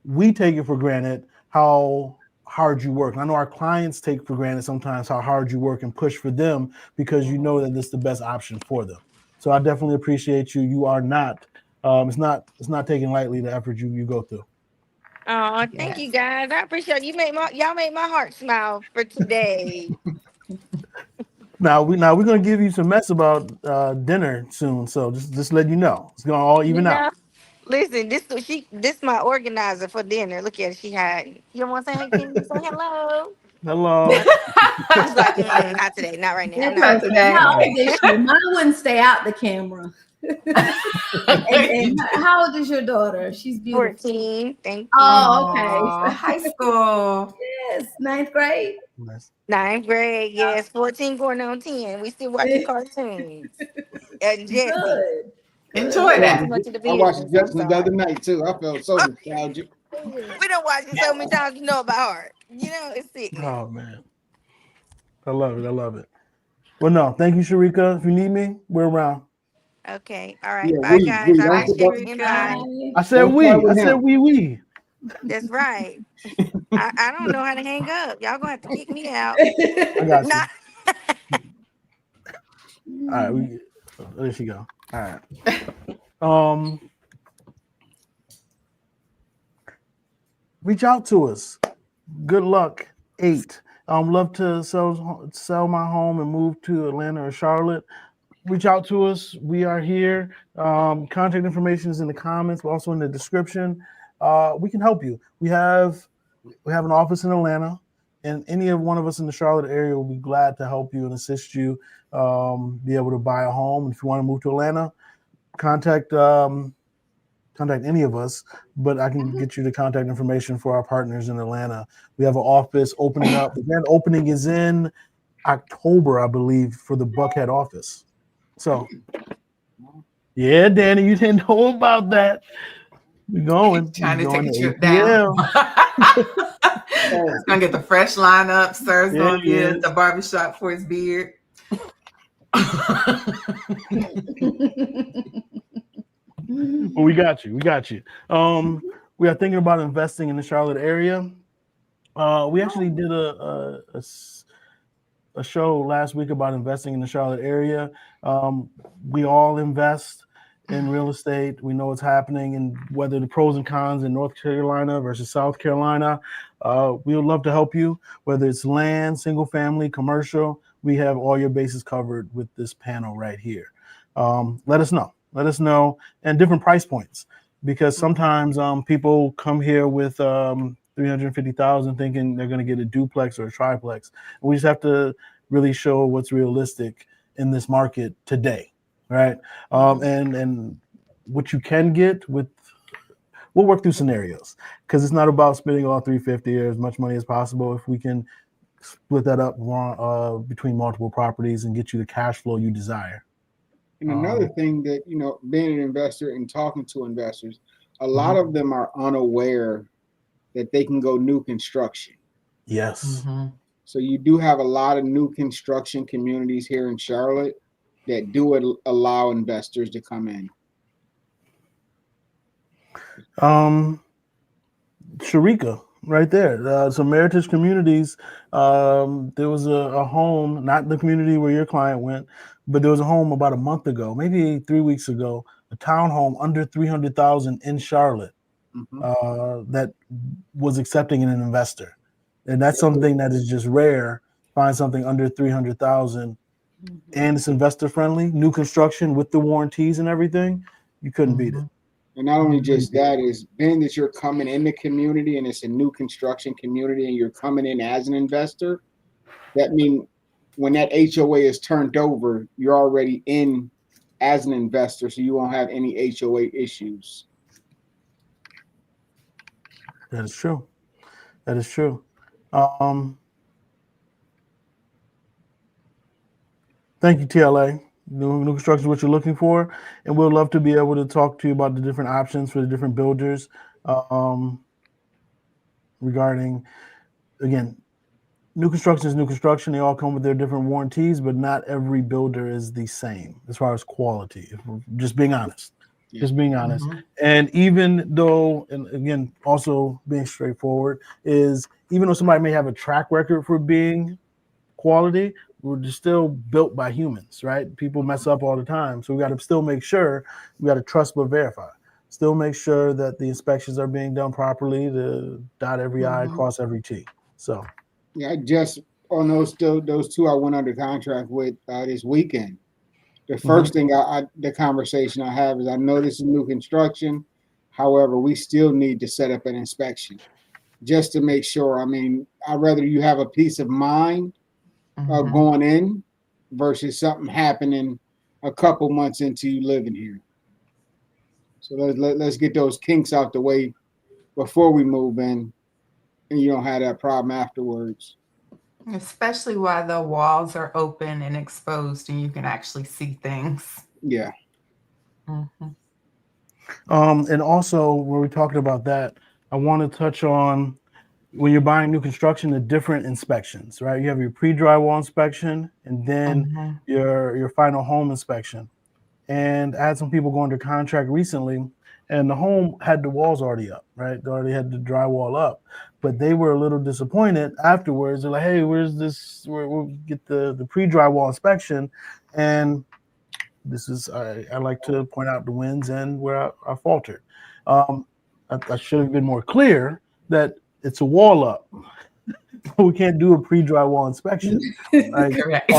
we take it for granted how hard you work. And I know our clients take for granted sometimes how hard you work and push for them because you know that it's the best option for them. So I definitely appreciate you. You are not. It's not taken lightly the effort you go through. Oh, thank Yes. you guys. I appreciate it. Y'all made my heart smile for today. Now we're gonna give you some mess about dinner soon. So just let you know, it's gonna all You even out. know, listen, this my organizer for dinner. Look at it, she hiding. You don't want to say hey? Can you say hello? Hello. She's like, not today, not right now, That's not Not today. okay. today. How old is she? Mine wouldn't stay out the camera. And how old is your daughter? She's beautiful. 14. Thank you. Oh, Oh, okay. high school. Yes, 9th grade. Nice. 9th grade, yes. 14 going on 10. We still watching cartoons. And Jesse. Good. Enjoy I Not that. too much of the watched business. I'm Judgment the other sorry. night too. I felt so nostalgic. We don't watch it so many times, you know, by heart. You know, it's sickening. Oh man, I love it. I love it. Well, no, thank you, Sharika. If you need me, we're around. Okay. All right. Yeah, Bye, we guys. we I Bye, don't appreciate the Sharika. invite. Bye. I said don't start we. I with said him. we. That's right. I don't know how to hang up. Y'all gonna have to kick me out. I got Nah. you. All right. There she go. All right. Um, reach out to us. Good luck. 8. Love to sell my home and move to Atlanta or Charlotte. Reach out to us. We are here. Contact information is in the comments, but also in the description. We can help you. We have an office in Atlanta, and any of one of us in the Charlotte area will be glad to help you and assist you be able to buy a home. And if you want to move to Atlanta, contact any of us, but I can get you the contact information for our partners in Atlanta. We have an office opening up. The grand opening is in October, I believe, for the Buckhead office. So, yeah, Danny, you didn't know about that. We're going. Trying to We're take going a to trip down. ATL. It's gonna get the fresh lineup. Sir's Yeah, gonna he be at is. the barbershop for his beard. Well, we got you. We got you. We are thinking about investing in the Charlotte area. We actually did a show last week about investing in the Charlotte area. We all invest in real estate. We know what's happening and whether the pros and cons in North Carolina versus South Carolina. We would love to help you, whether it's land, single family, commercial. We have all your bases covered with this panel right here. Let us know. Let us know, and different price points, because sometimes people come here with 350,000 thinking they're going to get a duplex or a triplex. We just have to really show what's realistic in this market today, right? And what you can get with, we'll work through scenarios, because it's not about spending all 350 or as much money as possible. If we can split that up between multiple properties and get you the cash flow you desire. And another thing that, being an investor and talking to investors, a lot of them are unaware that they can go new construction. Yes. So you do have a lot of new construction communities here in Charlotte that do allow investors to come in. Sharika, right there. Some Meritage communities. There was a home, not the community where your client went, but there was a home about a month ago, maybe 3 weeks ago, a townhome under 300,000 in Charlotte that was accepting an investor, and that's something that is just rare. Find something under 300,000, and it's investor friendly, new construction with the warranties and everything. You couldn't beat it. And not only just that, is being that you're coming in the community and it's a new construction community and you're coming in as an investor, that means when that HOA is turned over, you're already in as an investor, so you won't have any HOA issues. That is true. That is true. Thank you, TLA. New construction is what you're looking for, and we'd love to be able to talk to you about the different options for the different builders regarding, again, new construction is new construction. They all come with their different warranties, but not every builder is the same as far as quality. If we're just being honest. Just being honest. And even though, and again, also being straightforward, is even though somebody may have a track record for being quality, we're just still built by humans, right? People mess up all the time. So we got to still make sure, we got to trust but verify. Still make sure that the inspections are being done properly, to dot every I, cross every T. So yeah, I just on those two I went under contract with this weekend. The first thing the conversation I have is, I know this is new construction. However, we still need to set up an inspection just to make sure. I mean, I'd rather you have a peace of mind going in versus something happening a couple months into you living here. So let's get those kinks out the way before we move in, and you don't have that problem afterwards. Especially while the walls are open and exposed and you can actually see things. Yeah. And also, when we're talking about that, I want to touch on, when you're buying new construction, the different inspections, right? You have your pre-drywall inspection, and then your final home inspection. And I had some people go under contract recently, and the home had the walls already up, right? They already had the drywall up, but they were a little disappointed afterwards. They're like, "Hey, where's this? We'll get the pre-drywall inspection." And this is, I like to point out the wins and where I faltered. I should have been more clear that it's a wall up. We can't do a pre-drywall inspection. Right? Correct.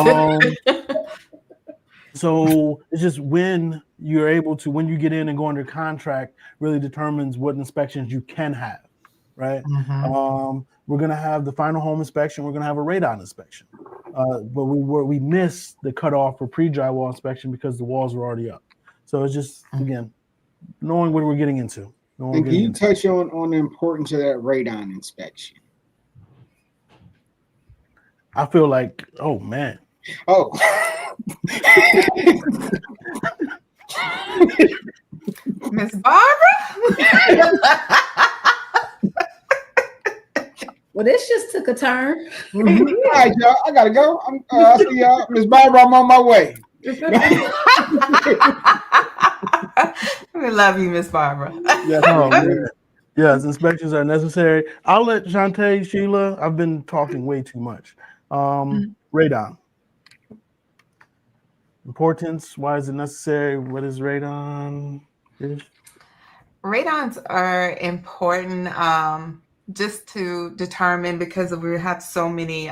So it's just when you're able to, when you get in and go under contract, really determines what inspections you can have, right? We're going to have the final home inspection. We're going to have a radon inspection. But we missed the cutoff for pre-drywall inspection because the walls were already up. So it's just, again, knowing what we're getting into. And can you touch on the importance of that radon inspection? I feel like, oh, man. Oh. Miss Barbara? Well, this just took a turn. All right, y'all. I gotta go. I'll see y'all. Miss Barbara, I'm on my way. We love you, Miss Barbara. Yes, yes, inspections are necessary. I'll let Shantae, Sheila, I've been talking way too much. Radon. Importance, why is it necessary? What is radon? Radons are important just to determine, because we have so many,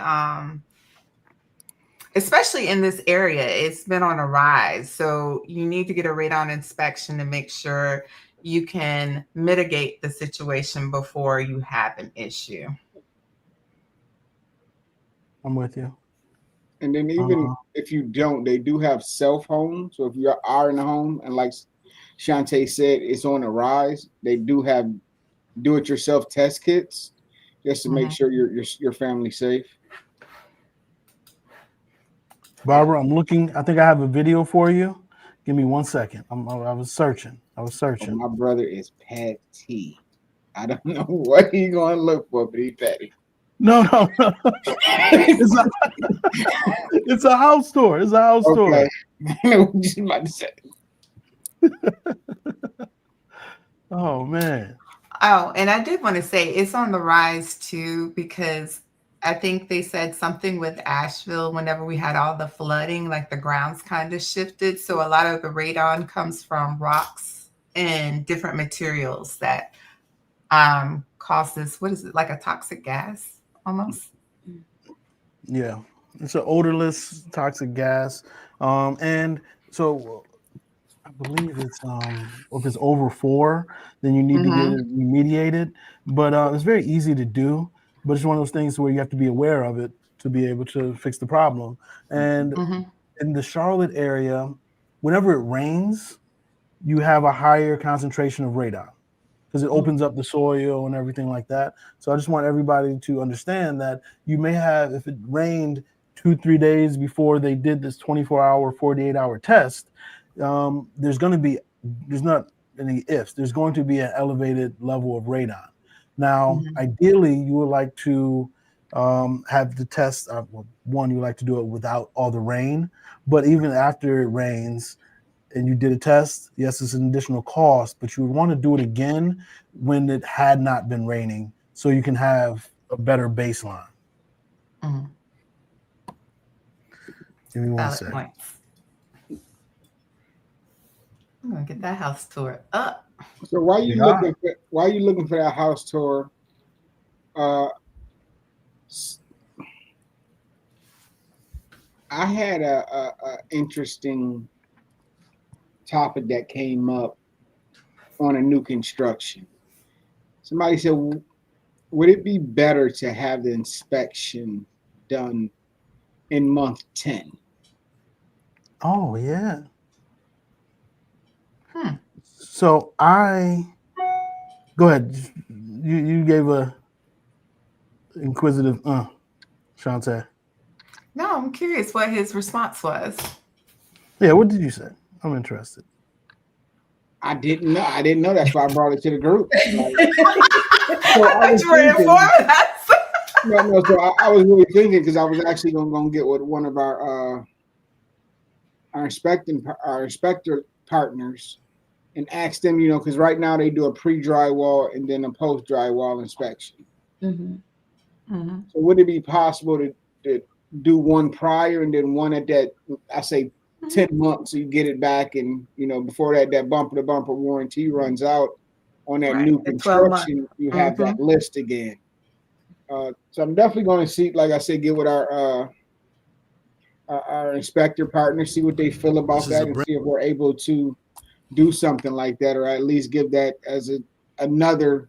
especially in this area, it's been on a rise. So you need to get a radon inspection to make sure you can mitigate the situation before you have an issue. I'm with you. And then even if you don't, they do have self-home. So if you are in a home, and like Shantae said, it's on a rise, they do have do-it-yourself test kits just to make sure your family's safe. Barbara, I'm looking. I think I have a video for you. Give me 1 second. I was searching. Oh, my brother is petty. I don't know what he's going to look for, but he's petty. No. It's a house tour. It's a house tour. I know what you're about to say. Oh, man. Oh, and I did want to say it's on the rise too, because I think they said something with Asheville whenever we had all the flooding, like the grounds kind of shifted. So a lot of the radon comes from rocks and different materials that causes, what is it, like a toxic gas almost? Yeah. It's an odorless toxic gas. And so I believe it's if it's over 4, then you need to get it remediated. But it's very easy to do. But it's one of those things where you have to be aware of it to be able to fix the problem. And in the Charlotte area, whenever it rains, you have a higher concentration of radon because it opens up the soil and everything like that. So I just want everybody to understand that you may have, if it rained 2-3 days before they did this 24-hour, 48-hour test, there's not any ifs. There's going to be an elevated level of radon. Now, ideally, you would like to have the test. One, you like to do it without all the rain, but even after it rains and you did a test, yes, it's an additional cost, but you would want to do it again when it had not been raining, so you can have a better baseline. Give me 1 second. Points. I'm gonna get that house tour up. So why are you looking for that house tour? I had a interesting topic that came up on a new construction. Somebody said, would it be better to have the inspection done in month 10? Oh, yeah. So go ahead. You gave a inquisitive Shantae. No, I'm curious what his response was. Yeah, what did you say? I'm interested. I didn't know. That's why I brought it to the group. I thought you were informing us. No. So I was really thinking, because I was actually going to get with one of our inspector partners and ask them, because right now they do a pre-drywall and then a post-drywall inspection. So would it be possible to do one prior and then one at that, I say 10 months, so you get it back, and before that bumper-to-bumper warranty runs out on that new construction, you have that list again. So I'm definitely going to see, like I said, get with our inspector partners, see what they feel about that, and see if we're able to do something like that, or at least give that as another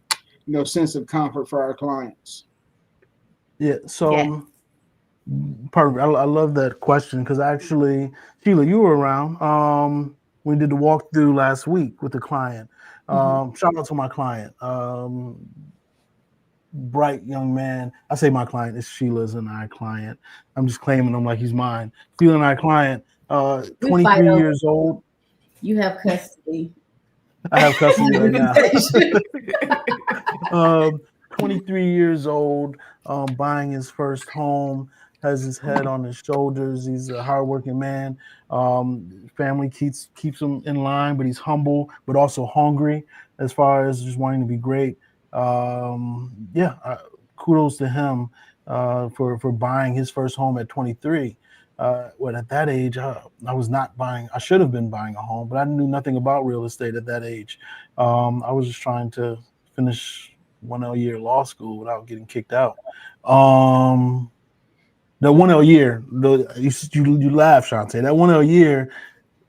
sense of comfort for our clients. Yeah. So. Perfect. I love that question, because actually, Sheila, you were around. We did the walkthrough last week with the client. Shout out to my client, bright young man. I say my client, it's Sheila's and I client. I'm just claiming him like he's mine. Sheila and I client, 23 years old. You have custody. I have custody right now. 23 years old, buying his first home, has his head on his shoulders. He's a hardworking man. Family keeps him in line, but he's humble, but also hungry as far as just wanting to be great. Kudos to him for buying his first home at 23. At that age, I should have been buying a home, but I knew nothing about real estate at that age. I was just trying to finish 1 year law school without getting kicked out. That 1L year, you laugh, Shantae. That 1L year,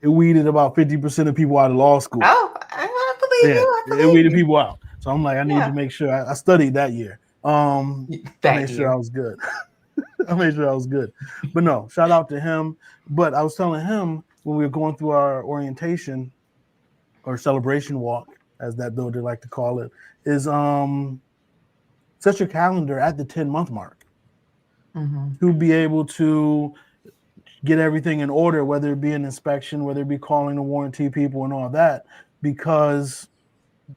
it weeded about 50% of people out of law school. Oh, I believe you. I It believe weeded you. people out. So I'm like, I need to make sure I studied that year. Make sure I was good. I made sure I was good. But no, shout out to him. But I was telling him when we were going through our orientation or celebration walk, as that builder like to call it, is set your calendar at the 10-month mark to be able to get everything in order, whether it be an inspection, whether it be calling the warranty people and all that. Because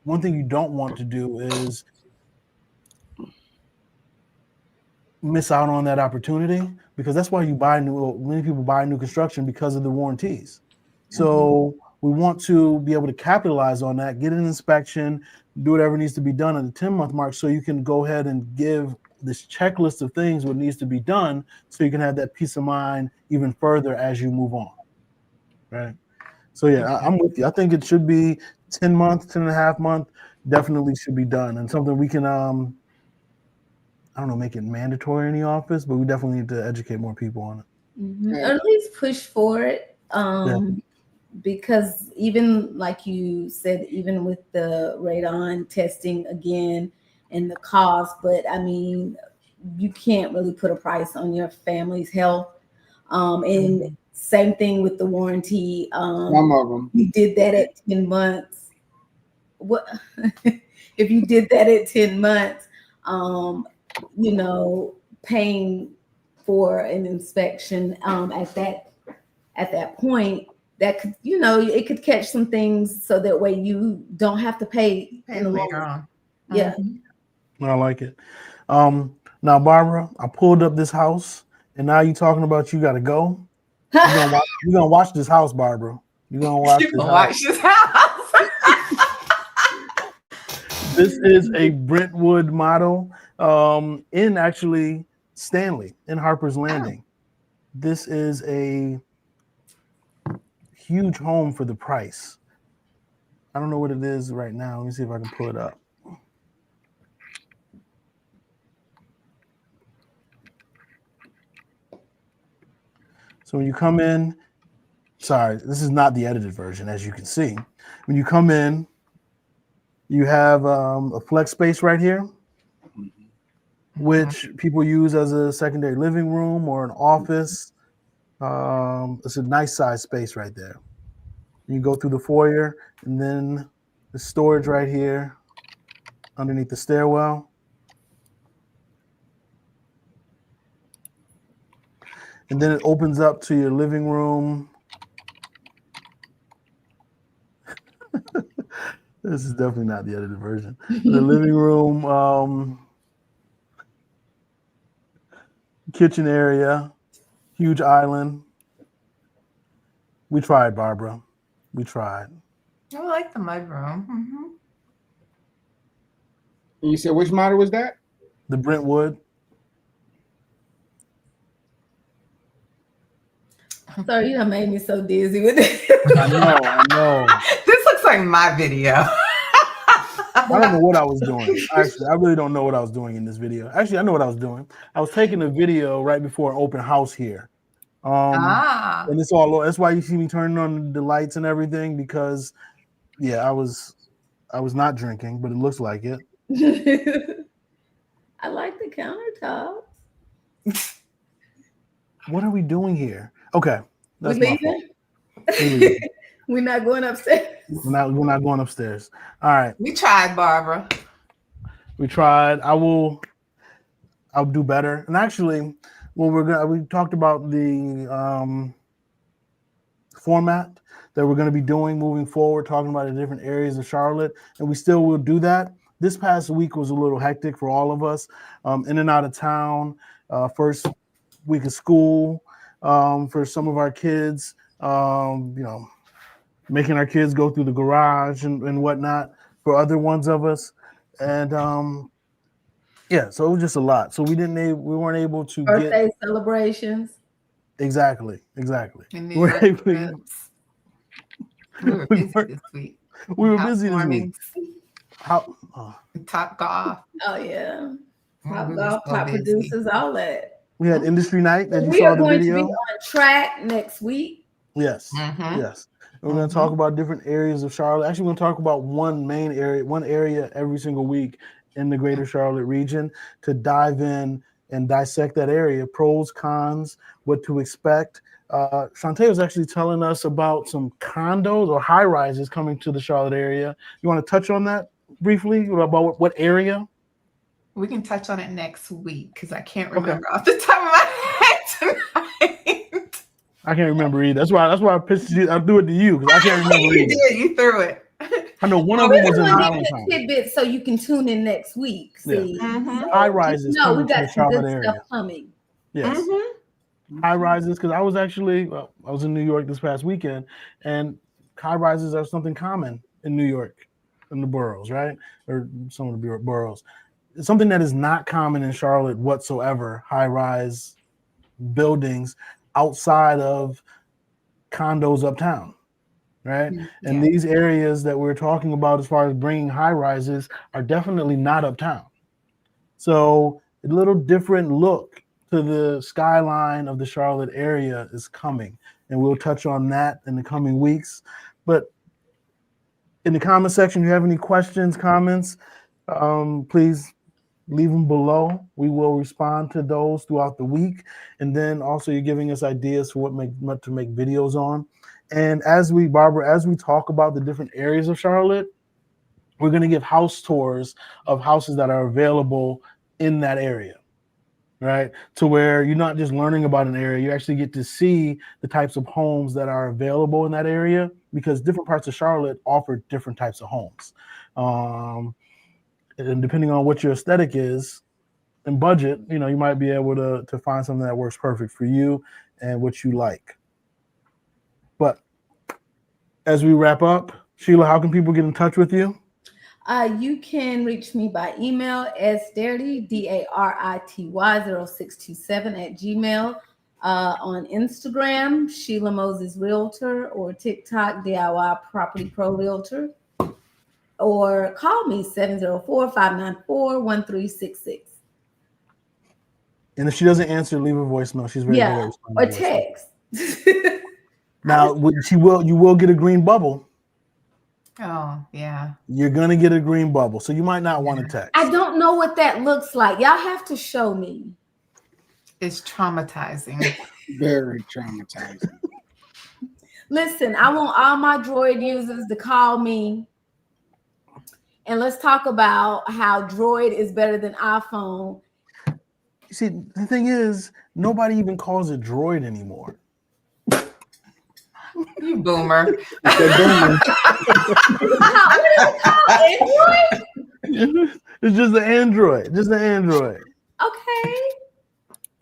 one thing you don't want to do is miss out on that opportunity, because that's why many people buy new construction, because of the warranties. So we want to be able to capitalize on that, get an inspection, do whatever needs to be done at the 10-month mark, so you can go ahead and give this checklist of things what needs to be done, so you can have that peace of mind even further as you move on. Right. So yeah, I'm with you. I think it should be 10 months, 10 and a half month, definitely should be done, and something we can I don't know, make it mandatory in the office, but we definitely need to educate more people on it. Or at least push for it. Because even like you said, even with the radon testing again and the cost, but I mean, you can't really put a price on your family's health. And same thing with the warranty. Some of them. You did that at 10 months. What if you did that at 10 months? You know, paying for an inspection at that point, that could, you know, it could catch some things, so that way you don't have to pay in the later on. Yeah. I like it. Now, Barbara, I pulled up this house, and now you talking about you got to go. You're gonna watch this house, Barbara. You're gonna watch this house. This is a Brentwood model in actually Stanley, in Harper's Landing. This is a huge home for the price. I don't know what it is right now. Let me see if I can pull it up. So when you come in, sorry, this is not the edited version, as you can see. When you come in, you have a flex space right here, which people use as a secondary living room or an office. It's a nice size space right there. You go through the foyer, and then the storage right here underneath the stairwell. And then it opens up to your living room. This is definitely not the edited version. The living room, kitchen area, huge island. We tried, Barbara. We tried. I like the mudroom. And you said which model was that? The Brentwood. Sorry, you done made me so dizzy with it. I know. This looks like my video. I don't know what I was doing. Actually, I really don't know what I was doing in this video. Actually, I know what I was doing. I was taking a video right before an open house here. And it's all, that's why you see me turning on the lights and everything, because I was not drinking, but it looks like it. I like the countertops. What are we doing here? Okay. That's my fault. We're not going upstairs. We're not going upstairs. All right. We tried, Barbara. We tried. I'll do better. And actually, we talked about the format that we're going to be doing moving forward, talking about the different areas of Charlotte, and we still will do that. This past week was a little hectic for all of us, in and out of town, first week of school for some of our kids, making our kids go through the garage and whatnot for other ones of us. And so it was just a lot. So we weren't able to birthday celebrations. Exactly. We were busy this week. We were busy this week. Top golf. Oh yeah. Top we golf, top producers, all that. We had industry night, as you We saw are the going to be video. on track next week. Yes, yes. We're going to talk about different areas of Charlotte. Actually, we're going to talk about one area every single week in the greater Charlotte region to dive in and dissect that area, pros, cons, what to expect. Shantae was actually telling us about some condos or high rises coming to the Charlotte area. You want to touch on that briefly about what area? We can touch on it next week because I can't remember off the top of my head tonight. I can't remember either. That's why I pitched you. I threw it to you because I can't remember You either. did. You threw it. I know one of them was in Highland Town. Tidbits so you can tune in next week. See, so high rises. No, we got the some Charlotte good area. stuff coming. Yes, high rises because I was in New York this past weekend, and high rises are something common in New York, in the boroughs, right, or some of the boroughs. It's something that is not common in Charlotte whatsoever. High rise buildings outside of condos uptown. Right. And these areas that we're talking about as far as bringing high rises are definitely not uptown. So a little different look to the skyline of the Charlotte area is coming. And we'll touch on that in the coming weeks. But in the comment section, if you have any questions, comments, please leave them below. We will respond to those throughout the week. And then also you're giving us ideas for what to make videos on. And as we talk about the different areas of Charlotte, we're going to give house tours of houses that are available in that area, right? To where you're not just learning about an area, you actually get to see the types of homes that are available in that area because different parts of Charlotte offer different types of homes. And depending on what your aesthetic is and budget, you might be able to find something that works perfect for you and what you like. But as we wrap up, Sheila, how can people get in touch with you? You can reach me by email sdarity, DARITY 0627 @gmail. On Instagram, Sheila Moses Realtor, or TikTok, DIY Property Pro Realtor. Or call me 704-594-1366. And if she doesn't answer, leave a voicemail. She's ready to respond. Or text. Now, you will get a green bubble. Oh, yeah. You're going to get a green bubble, so you might not want to text. I don't know what that looks like. Y'all have to show me. It's traumatizing. Very traumatizing. Listen, I want all my Droid users to call me. And let's talk about how Droid is better than iPhone. You see, the thing is, nobody even calls it Droid anymore. You boomer. What is it called? Android? It's just an Android. Okay.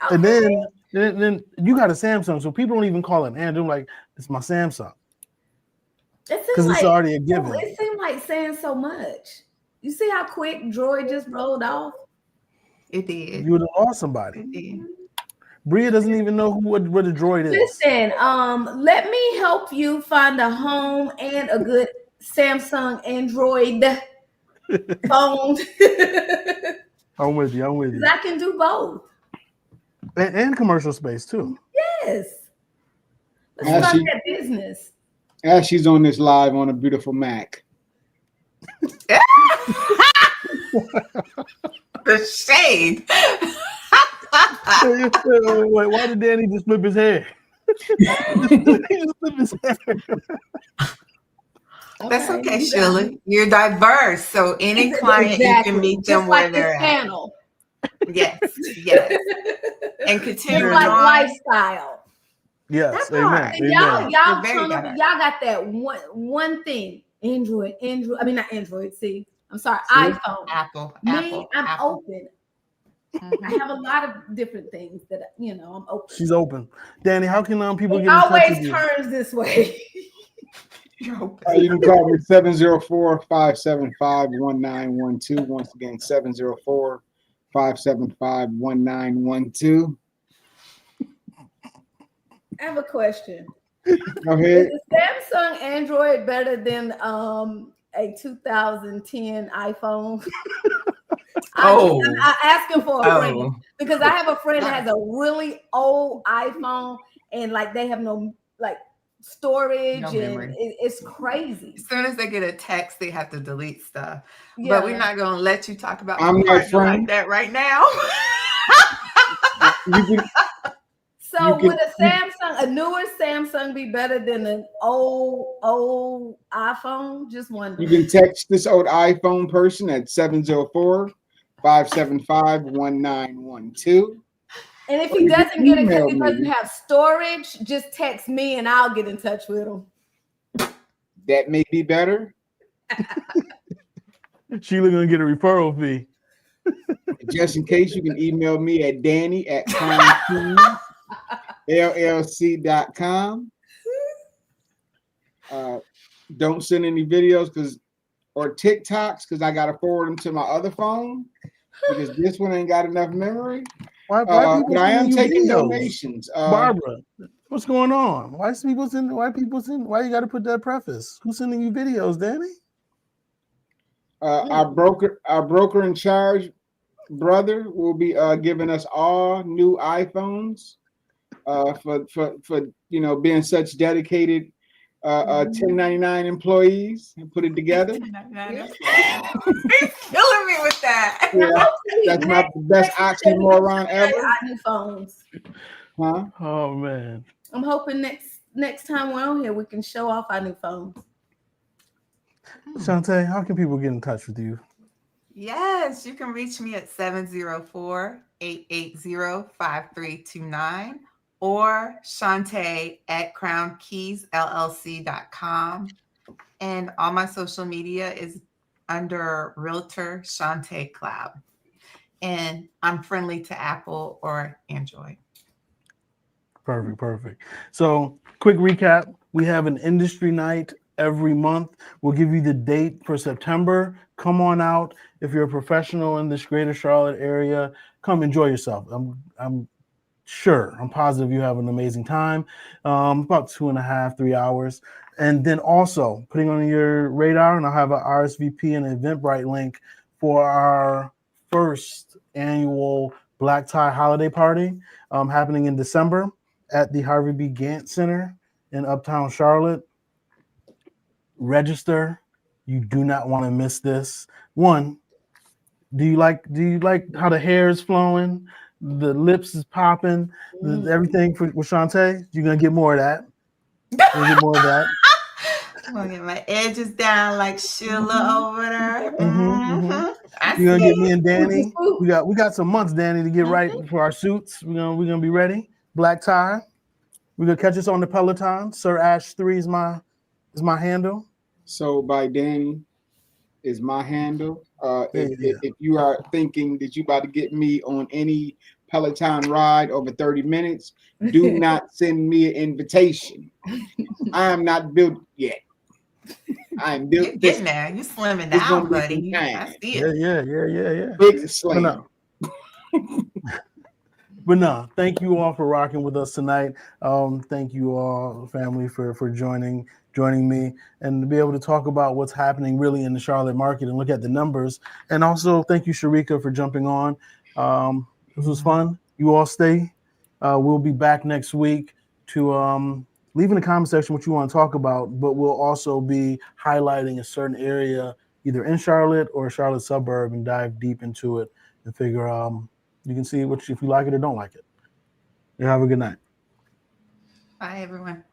And then you got a Samsung, so people don't even call it Android. Like, it's my Samsung. Because it's already a given. It seemed like saying so much. You see how quick Droid just rolled off? It did. You would have lost somebody. It did. Bria doesn't even know what a Droid is. Listen, let me help you find a home and a good Samsung Android phone. I'm with you. I can do both. And commercial space too. Yes. Let's start that business. As she's on this live on a beautiful Mac. The shade. Wait, why did Danny just flip his hair? He just flipped his hair. That's okay, Sheila. You're diverse, so any client you can meet them where they're at. Yes. And continue like lifestyle. Yes, amen. Y'all got that one thing. Android. I mean, not Android. See, I'm sorry, iPhone. Apple. I'm open. I have a lot of different things that I'm open. She's open. Danny, how can people get in touch with you? Always turns this way. You can call me 704-575-1912. Once again, 704-575-1912. I have a question. Go ahead. Is the Samsung Android better than a 2010 iPhone? I'm asking for a friend because I have a friend that has a really old iPhone and like they have no like storage and it's crazy. As soon as they get a text, they have to delete stuff. Yeah. But we're not gonna let you talk about I'm my friend like that right now. Would a newer Samsung be better than an old iPhone? Just wondering. You can text this old iPhone person at 704-575-1912. And if he doesn't get it because he doesn't have storage, just text me and I'll get in touch with him. That may be better. Sheila gonna get a referral fee. Just in case, you can email me at danny@crownkeysllc.com. Don't send any videos or TikToks because I gotta forward them to my other phone because this one ain't got enough memory. Why but I am taking donations. Barbara, what's going on? Why you got to put that preface? Who's sending you videos, Danny? Our broker in charge brother will be giving us all new iPhones for being such dedicated 1099 employees and put it together. He's killing me with that. Yeah, that's not the best oxymoron ever. New phones. Huh? Oh man. I'm hoping next time we're on here we can show off our new phones. Shantae, how can people get in touch with you? Yes, you can reach me at 704-880-5329 or Shantae at crownkeysllc.com. And all my social media is under Realtor Shantae Cloud. And I'm friendly to Apple or Android. Perfect. So quick recap. We have an industry night every month. We'll give you the date for September. Come on out. If you're a professional in this greater Charlotte area, come enjoy yourself. I'm positive you have an amazing time. About 2.5, 3 hours. And then also putting on your radar, and I'll have an RSVP and Eventbrite link for our first annual Black Tie Holiday Party happening in December at the Harvey B. Gantt Center in Uptown Charlotte. Register. You do not want to miss this. One, do you like how the hair is flowing? The lips is popping, everything with Shantae. You're gonna get more of that. I'm gonna get my edges down like Sheila over there. You're gonna get me and Danny. We got some months, Danny, to get right for our suits. We're gonna be ready. Black tie. We're gonna catch us on the Peloton. Sir Ash 3 is my handle. So by Danny is my handle. If you are thinking that you about to get me on any Peloton ride over 30 minutes, do not send me an invitation. I am not built yet. I am built. You're getting there. You're slimming down, buddy. I see it. Yeah. Big and slim. But no, thank you all for rocking with us tonight. Thank you all, family, for joining me and to be able to talk about what's happening really in the Charlotte market and look at the numbers. And also thank you, Sharika, for jumping on. This was fun. You all stay. We'll be back next week to leave in the comment section what you want to talk about, but we'll also be highlighting a certain area either in Charlotte or a Charlotte suburb and dive deep into it and figure you can see if you like it or don't like it. You have a good night. Bye, everyone.